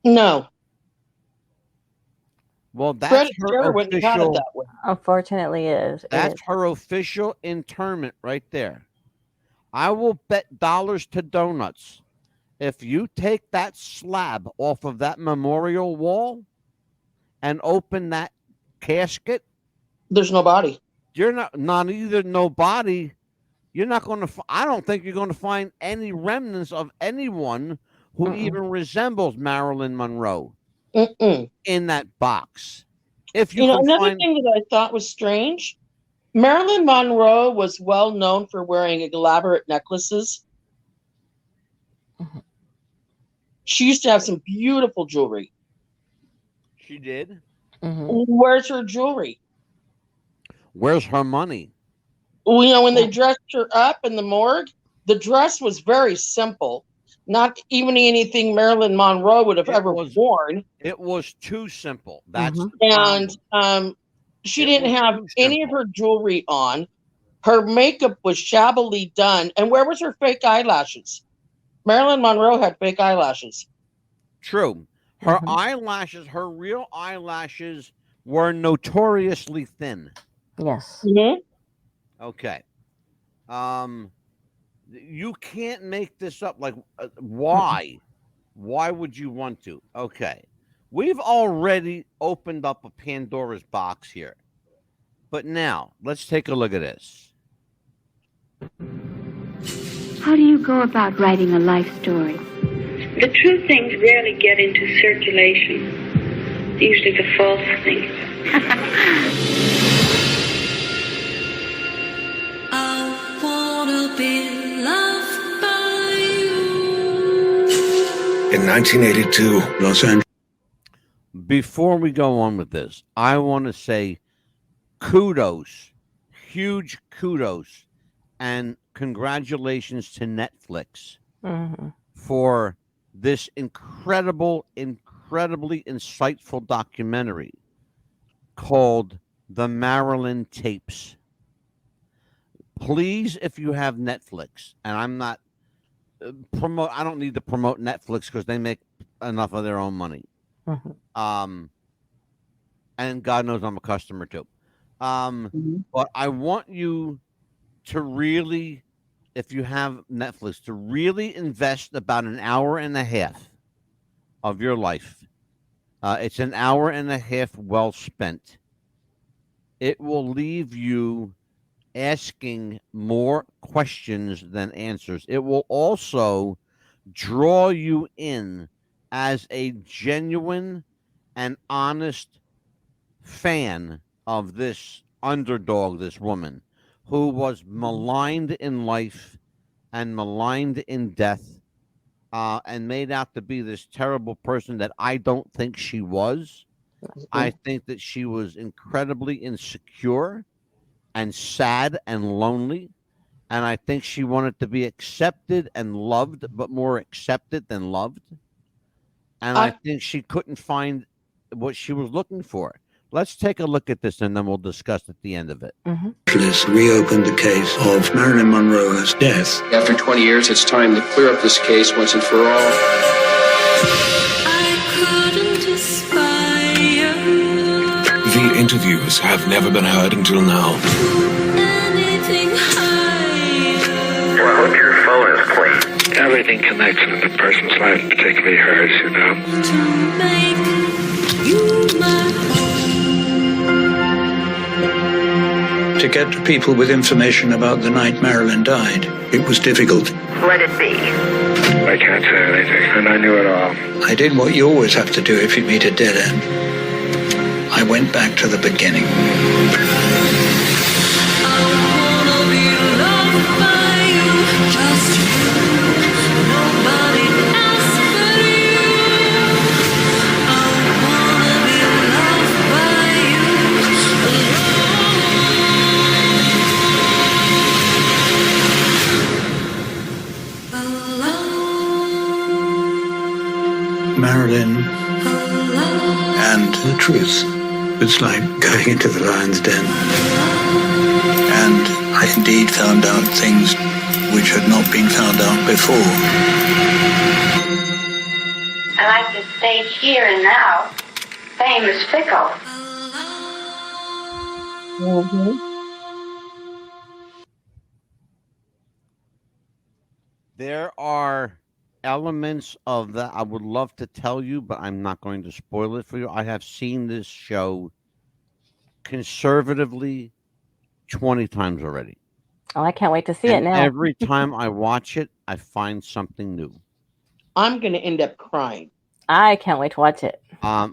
No. Well, that's Fred her Astaire wouldn't have had it official. that way. Unfortunately, it is. That's her official interment right there. I will bet dollars to donuts. If you take that slab off of that memorial wall and open that casket, there's no body. You're not either no body. You're not going to. I don't think you're going to find any remnants of anyone who even resembles Marilyn Monroe in that box. If you, can another find, thing that I thought was strange, Marilyn Monroe was well known for wearing elaborate necklaces. She used to have some beautiful jewelry. She did. Where's her jewelry? Where's her money? Well, when they dressed her up in the morgue, the dress was very simple. Not even anything Marilyn Monroe would have ever worn. It was too simple. That's the And problem. she didn't have any of her jewelry on. Her makeup was shabbily done. And where was her fake eyelashes? Marilyn Monroe had fake eyelashes. True. Her eyelashes, her real eyelashes were notoriously thin. Yes. Okay. You can't make this up. Like, why? Why would you want to? Okay. We've already opened up a Pandora's box here. But now, let's take a look at this. How do you go about writing a life story? The true things rarely get into circulation. Usually the false things. I wanna be loved by you. In 1982, Los Angeles. Before we go on with this, I want to say kudos, huge kudos, and congratulations to Netflix for this incredibly insightful documentary called The Marilyn Tapes. Please, if you have Netflix, and I'm not I don't need to promote Netflix because they make enough of their own money. And God knows I'm a customer too. But I want you to really, if you have Netflix, to really invest about an hour and a half of your life. It's an hour and a half well spent. It will leave you asking more questions than answers. It will also draw you in as a genuine and honest fan of this underdog, this woman who was maligned in life and maligned in death, and made out to be this terrible person that I don't think she was. I think that she was incredibly insecure and sad and lonely. And I think she wanted to be accepted and loved, but more accepted than loved. And I think she couldn't find what she was looking for. Let's take a look at this, and then we'll discuss at the end of it. Reopened the case of Marilyn Monroe's death. After 20 years, it's time to clear up this case once and for all. The interviews have never been heard until now. Well, I hope your phone is clean. Everything connects in a person's life, particularly hers, you know. To get to people with information about the night Marilyn died, it was difficult. Let it be. I can't say anything, and I knew it all. I did what you always have to do if you meet a dead end. I went back to the beginning. Marilyn and the truth. It's like going into the lion's den. And I indeed found out things which had not been found out before. I like to stage here and now. Fame is fickle. There are elements of that I would love to tell you, but I'm not going to spoil it for you. I have seen this show conservatively 20 times already. Oh, I can't wait to see it now. Every time I watch it, I find something new. I'm going to end up crying. I can't wait to watch it.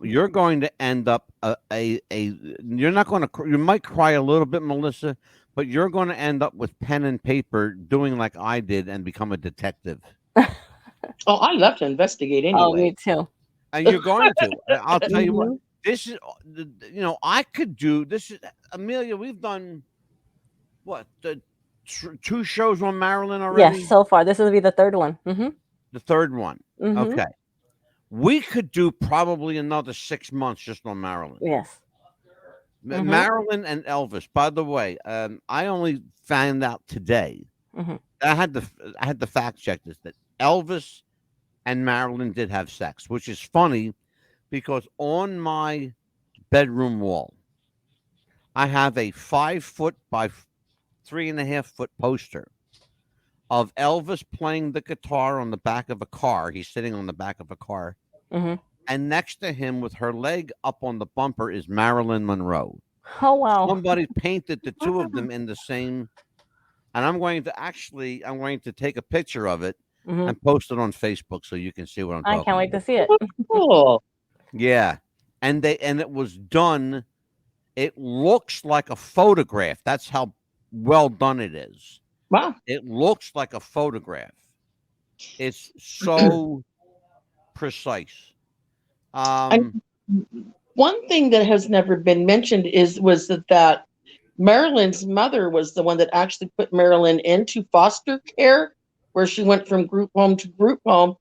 You're going to end up you're not going to you might cry a little bit, Melissa, but you're going to end up with pen and paper doing like I did and become a detective. Oh, I love to investigate anyway. Oh, me too. And you're going to. I'll tell you what. This is, I could do this. Amelia, we've done what, the 2 shows on Marilyn already? Yes, so far. This will be the third one. The third one. Okay. We could do probably another 6 months just on Marilyn. Yes. Marilyn and Elvis. By the way, I only found out today. I had to fact check this, that Elvis and Marilyn did have sex, which is funny because on my bedroom wall. I have a 5-foot by 3.5-foot poster of Elvis playing the guitar on the back of a car. He's sitting on the back of a car. Mm-hmm. And next to him, with her leg up on the bumper, is Marilyn Monroe. Oh, wow. Somebody painted the two of them in the same. And I'm going to take a picture of it and post it on Facebook so you can see what I'm talking about. I can't wait to see it. Cool. Yeah. And it was done. It looks like a photograph. That's how well done it is. Wow. It looks like a photograph. It's so precise. One thing that has never been mentioned was that Marilyn's mother was the one that actually put Marilyn into foster care, where she went from group home to group home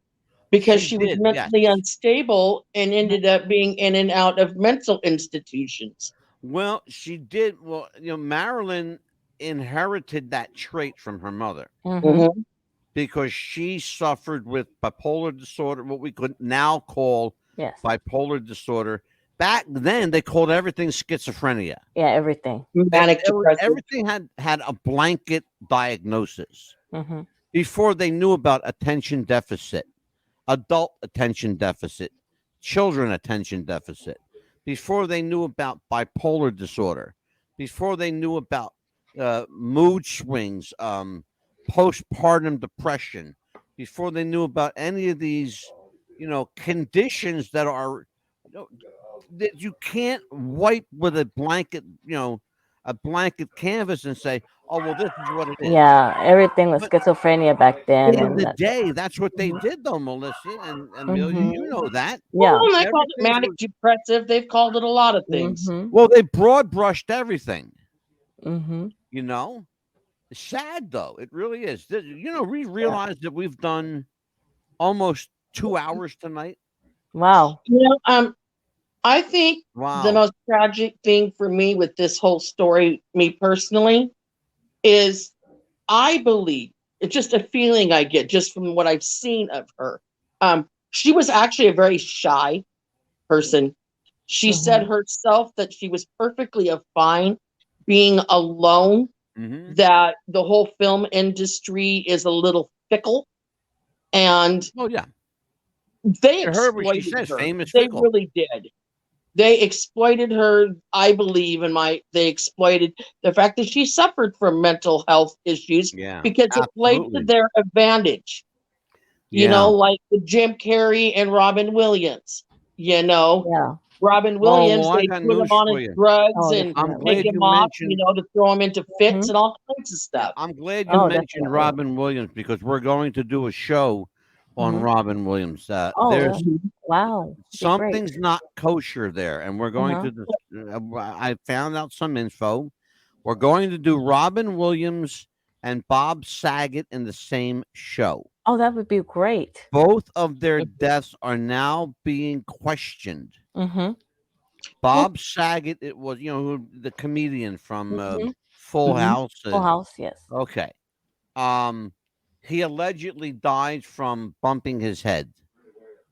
because she was mentally unstable and ended up being in and out of mental institutions. Well, she did. Well, Marilyn inherited that trait from her mother because she suffered with bipolar disorder, what we could now call bipolar disorder. Back then, they called everything schizophrenia. Yeah, everything. Everything had a blanket diagnosis. Before they knew about attention deficit, adult attention deficit, children attention deficit, before they knew about bipolar disorder, before they knew about mood swings, postpartum depression, before they knew about any of these, conditions that are that you can't wipe with a blanket, a blanket canvas and say, oh, well, this is what it is. Yeah, everything was schizophrenia back then. In the day, that's what they did, though, Melissa and Amelia. You know that. Yeah. Well, they called it manic depressive. They've called it a lot of things. Well, they broad brushed everything. Mm-hmm. It's sad, though. It really is. We realize that we've done almost 2 hours tonight. Wow. I think the most tragic thing for me with this whole story, me personally, is I believe it's just a feeling I get just from what I've seen of her. She was actually a very shy person. She said herself that she was perfectly fine being alone, that the whole film industry is a little fickle. And they exploited her. They really did. They exploited her, I believe, they exploited the fact that she suffered from mental health issues because it played to their advantage. Like with Jim Carrey and Robin Williams. Robin Williams, they put him on his drugs and take him off, to throw him into fits and all kinds of stuff. I'm glad you mentioned Robin Williams because we're going to do a show on Robin Williams. Something's not kosher there, and we're going to. I found out some info. We're going to do Robin Williams and Bob Saget in the same show. Oh, that would be great. Both of their deaths are now being questioned. Bob Saget, it was the comedian from Full House. Full House, yes. Okay. He allegedly died from bumping his head.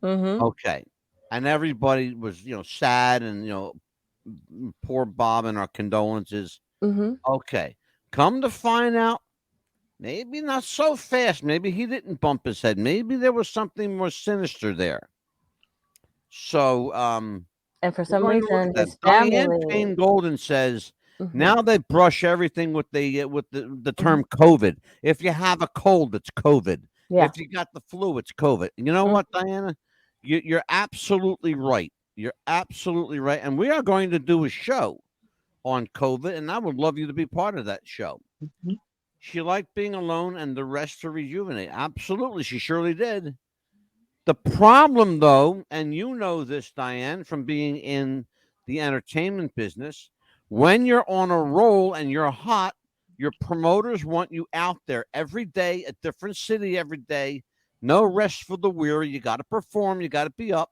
Okay. And everybody was, sad and, poor Bob and our condolences. Okay. Come to find out, maybe not so fast. Maybe he didn't bump his head. Maybe there was something more sinister there. So, and for some reason, his Diane family... Payne Golden says, now they brush everything with the term COVID. If you have a cold, it's COVID. If you got the flu, it's COVID. You know what, Diana? You're absolutely right. You're absolutely right. And we are going to do a show on COVID, and I would love you to be part of that show. She liked being alone and the rest to rejuvenate. Absolutely. She surely did. The problem, though, and you know this, Diane, from being in the entertainment business, when you're on a roll and you're hot, your promoters want you out there every day, a different city every day. No rest for the weary. You got to perform. You got to be up.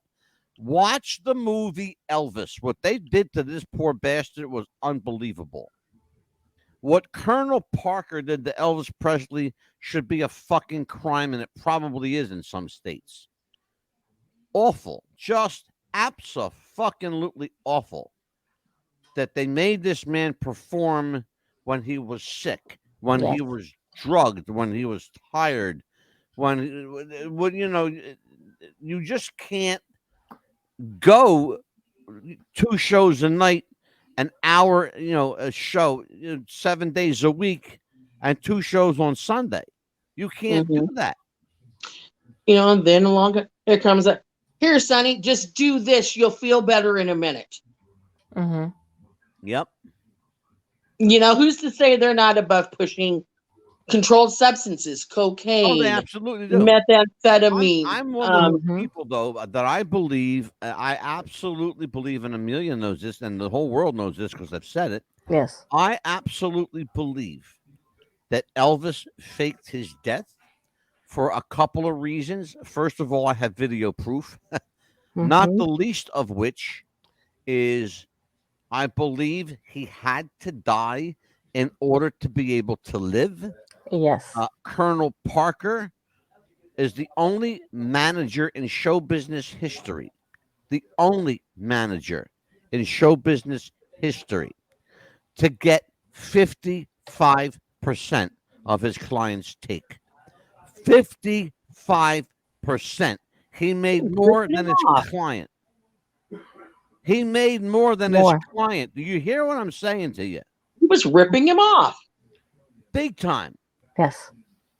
Watch the movie Elvis. What they did to this poor bastard was unbelievable. What Colonel Parker did to Elvis Presley should be a fucking crime, and it probably is in some states. Awful. Just abso-fucking-lutely awful. that they made this man perform when he was sick, when Yes. he was drugged, when he was tired, when you just can't go 2 shows a night, an hour, a show, 7 days a week, and 2 shows on Sunday. You can't do that. And then along here comes a, here, Sonny, just do this. You'll feel better in a minute. Mm-hmm. Yep. Who's to say they're not above pushing controlled substances, cocaine, Oh, they absolutely do. methamphetamine. I'm one of those people, though, that I believe, I absolutely believe, and Amelia knows this, and the whole world knows this because I've said it. Yes. I absolutely believe that Elvis faked his death for a couple of reasons. First of all, I have video proof, not the least of which is I believe he had to die in order to be able to live. Yes. Colonel Parker is the only manager in show business history, the only manager in show business history to get 55% of his clients' take. 55%. He made more than his client. He made more than his client. Do you hear what I'm saying to you? He was ripping him off. Big time. Yes.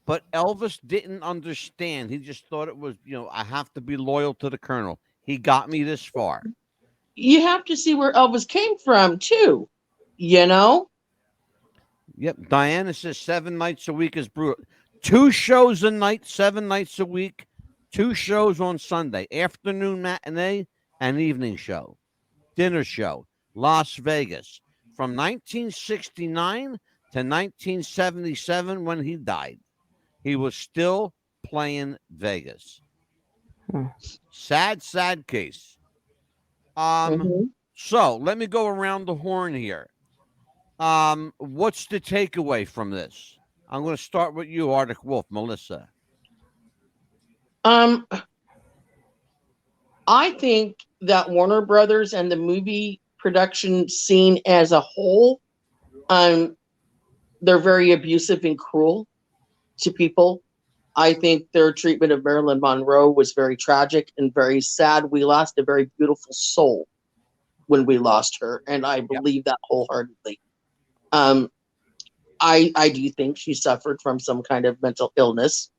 But Elvis didn't understand. He just thought it was, I have to be loyal to the Colonel. He got me this far. You have to see where Elvis came from, too. Yep. Diana says 7 nights a week is brutal. 2 shows a night, 7 nights a week, 2 shows on Sunday, afternoon matinee and evening show, dinner show, Las Vegas, from 1969 to 1977 when he died. He was still playing Vegas. Sad, sad case. So let me go around the horn here. What's the takeaway from this? I'm going to start with you, Arctic Wolf, Melissa. I think that Warner Brothers and the movie production scene as a whole, they're very abusive and cruel to people. I think their treatment of Marilyn Monroe was very tragic and very sad. We lost a very beautiful soul when we lost her, and I believe that wholeheartedly. I do think she suffered from some kind of mental illness,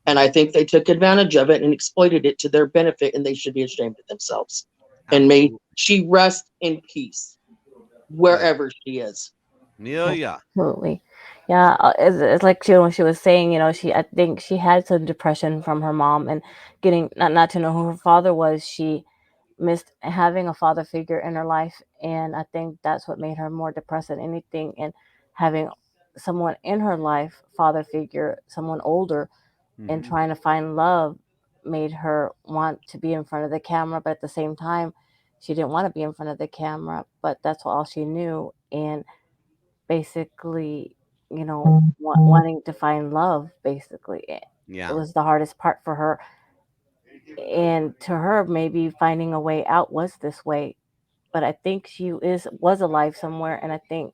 and I think they took advantage of it and exploited it to their benefit, and they should be ashamed of themselves. And may she rest in peace wherever she is. Yeah. Absolutely. Yeah, it's like when she was saying, I think she had some depression from her mom and getting not to know who her father was. She missed having a father figure in her life, and I think that's what made her more depressed than anything. And having someone in her life, father figure, someone older, and trying to find love made her want to be in front of the camera, but at the same time, she didn't want to be in front of the camera, but that's all she knew. And basically, wanting to find love, basically. It was the hardest part for her. And to her, maybe finding a way out was this way. But I think she was alive somewhere, and I think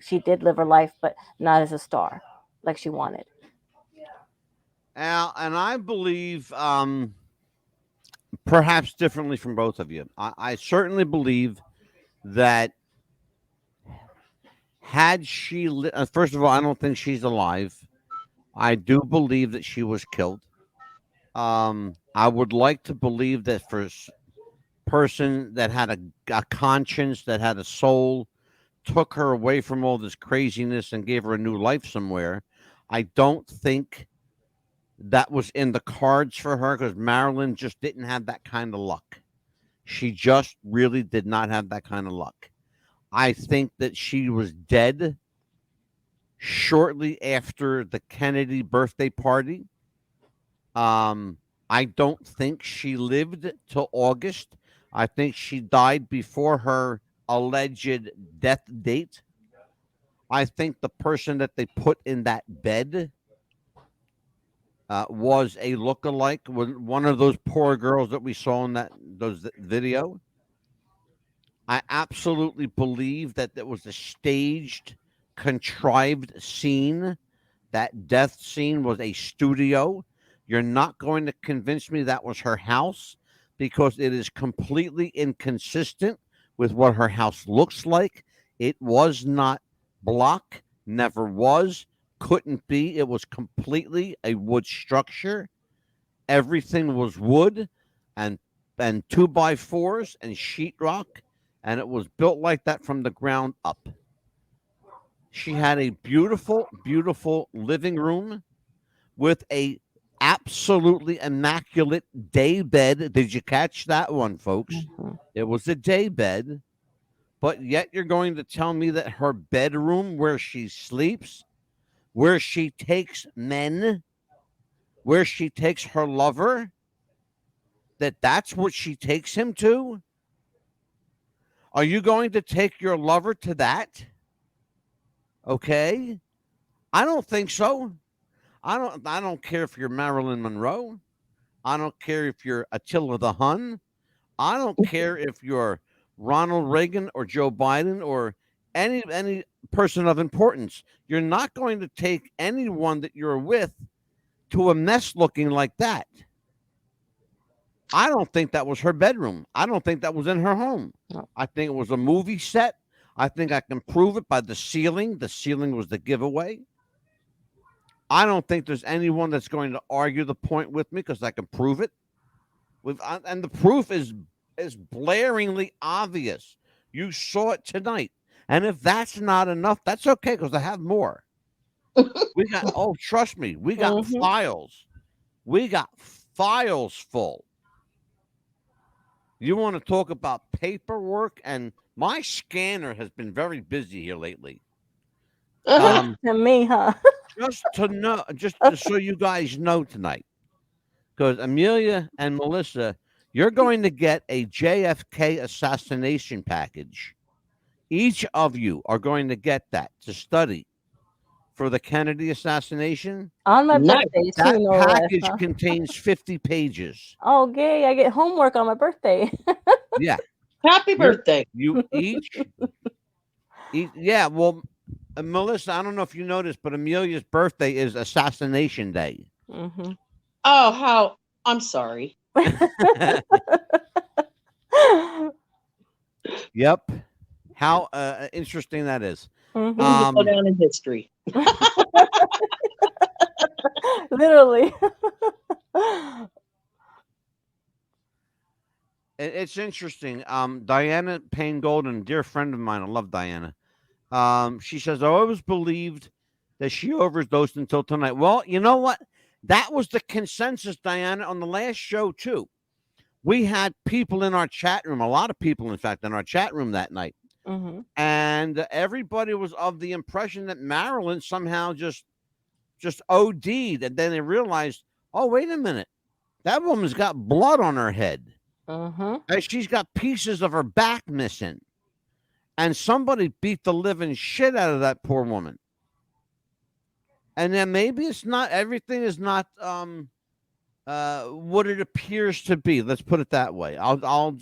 she did live her life, but not as a star like she wanted. And I believe, perhaps differently from both of you, I certainly believe that had she first of all, I don't think she's alive. I do believe that she was killed. I would like to believe that for a person that had a conscience, that had a soul, took her away from all this craziness and gave her a new life somewhere. I don't think that was in the cards for her because Marilyn just didn't have that kind of luck. She just really did not have that kind of luck. I think that she was dead shortly after the Kennedy birthday party. I don't think she lived till August. I think she died before her alleged death date. I think the person that they put in that bed was a lookalike, one of those poor girls that we saw in those video. I absolutely believe that there was a staged, contrived scene. That death scene was a studio. You're not going to convince me that was her house because it is completely inconsistent with what her house looks like. It was not block, never was, couldn't be. It was completely a wood structure. Everything was wood and two by fours and sheetrock, and it was built like that from the ground up. She had a beautiful, beautiful living room with a absolutely immaculate day bed. Did you catch that one, folks? It was a day bed, but yet you're going to tell me that her bedroom where she sleeps, where she takes men, where she takes her lover, that's what she takes him to? Are you going to take your lover to that? Okay. I don't think so. I don't care if you're Marilyn Monroe. I don't care if you're Attila the Hun. I don't care if you're Ronald Reagan or Joe Biden or any person of importance. You're not going to take anyone that you're with to a mess looking like that. I don't think that was her bedroom. I don't think that was in her home. No. I think it was a movie set. I think I can prove it by the ceiling. The ceiling was the giveaway. I don't think there's anyone that's going to argue the point with me because I can prove it. And the proof is blaringly obvious. You saw it tonight. And if that's not enough, that's okay because I have more. We got, oh, trust me, we got files. We got files full. You want to talk about paperwork? And my scanner has been very busy here lately. To me, huh? Just to know, just so you guys know tonight, because Amelia and Melissa, you're going to get a JFK assassination package. Each of you are going to get that to study for the Kennedy assassination. On my birthday, that too, no less, package huh? contains 50 pages. Okay, I get homework on my birthday. Yeah. Happy birthday. You each, yeah, well, Melissa, I don't know if you noticed, but Amelia's birthday is Assassination Day. Mm-hmm. Oh, how I'm sorry. Yep. How interesting that is. Mm-hmm. Go down in history. Literally. It's interesting. Diana Payne Golden, dear friend of mine, I love Diana. She says, I always believed that she overdosed until tonight. Well, you know what? That was the consensus, Diana, on the last show, too. We had people in our chat room, a lot of people, in fact, in our chat room that night. Mm-hmm. And everybody was of the impression that Marilyn somehow just OD'd. And then they realized, oh, wait a minute. That woman's got blood on her head. Mm-hmm. And she's got pieces of her back missing. And somebody beat the living shit out of that poor woman. And then maybe it's not, everything is not what it appears to be. Let's put it that way. I'll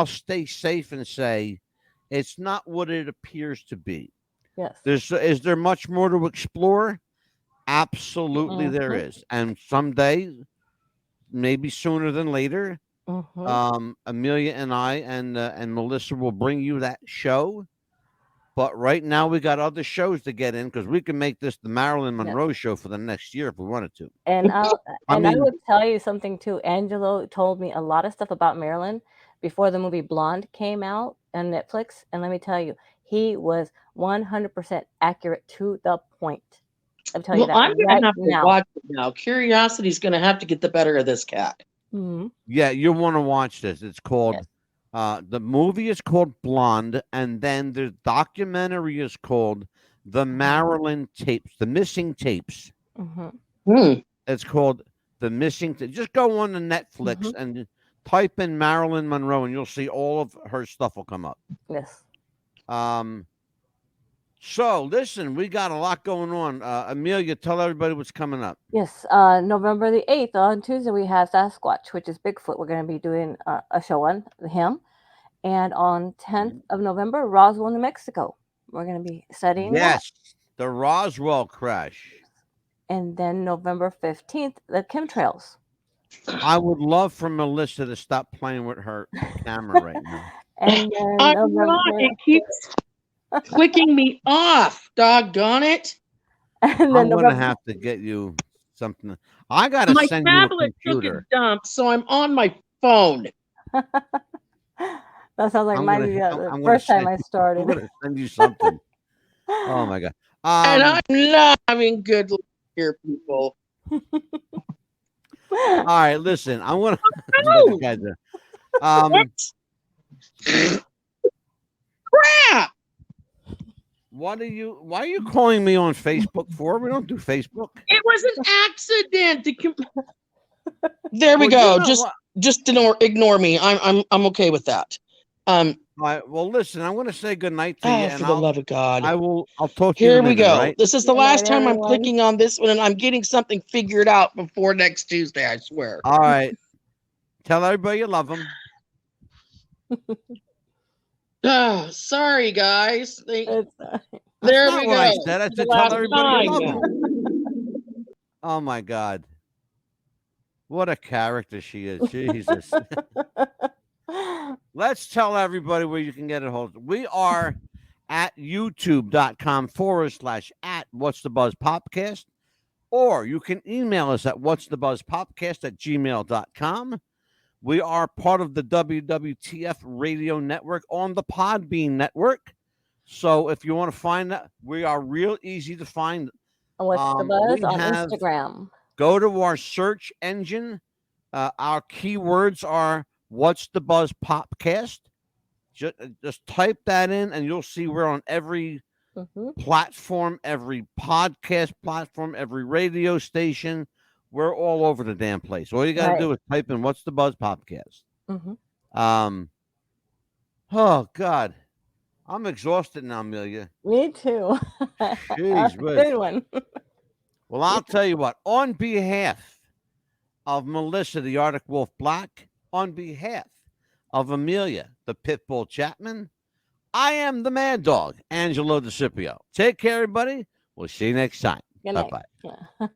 stay safe and say it's not what it appears to be. Yes. Is there much more to explore? Absolutely there is. And someday, maybe sooner than later, Amelia and I and Melissa will bring you that show. But right now we got other shows to get in because we can make this the Marilyn Monroe show for the next year if we wanted to. And I would tell you something too. Angelo told me a lot of stuff about Marilyn before the movie Blonde came out on Netflix. And let me tell you, he was 100% accurate to the point. I'm telling you that. I'm going to have to watch it now. Curiosity's going to have to get the better of this cat. Mm-hmm. Yeah, you want to watch this. It's called, the movie is called Blonde, and then the documentary is called The Marilyn Tapes, The Missing Tapes. Mm-hmm. It's called The Missing Tapes. Just go on to Netflix and type in Marilyn Monroe, and you'll see all of her stuff will come up. Yes. So, listen, we got a lot going on. Amelia, tell everybody what's coming up. Yes, November the 8th, on Tuesday, we have Sasquatch, which is Bigfoot. We're going to be doing a show on him. And on 10th of November, Roswell, New Mexico. We're going to be studying that. Yes, the Roswell crash. And then November 15th, the chemtrails. I would love for Melissa to stop playing with her camera right now. And then I'm November... not. It keeps clicking me off. Doggone it. And then I'm going to November... have to get you something. I got to My send you a tablet took a computer. dump, so I'm on my phone. That sounds like the first time I started. I'm going to send you something. Oh, my God. And I'm not having good luck here, people. All right, listen. I want to. Crap! Why are you calling me on Facebook for? We don't do Facebook. It was an accident. There we go. Just ignore me. I'm okay with that. All right, well, listen, I'm going to say goodnight to you. And For the love of God. I'll talk to you Here in a we minute, go. right? This is the last time I'm clicking on this one, and I'm getting something figured out before next Tuesday, I swear. All right. Tell everybody you love them. Sorry, guys. There we what I go. said. I said The tell last everybody you time. love them. Oh, my God. What a character she is. Jesus. Let's tell everybody where you can get it hold. We are at youtube.com/@what'sthebuzzpopcast, or you can email us at what'sthebuzzpopcast@gmail.com. We are part of the WWTF radio network on the Podbean network. So if you want to find that, we are real easy to find. What's the Buzz on Instagram? Go to our search engine. Our keywords are What's the Buzz Popcast. Just type that in and you'll see we're on every platform, every podcast platform, every radio station. We're all over the damn place. All you got to do is type in What's the Buzz Popcast. Oh, God. I'm exhausted now, Amelia. Me too. Jeez, good one. Well, I'll tell you what. On behalf of Melissa, the Arctic Wolf Black, on behalf of Amelia, the Pitbull Chapman, I am the Mad Dog, Angelo DeCipio. Take care, everybody. We'll see you next time. Good night. Bye-bye. Yeah.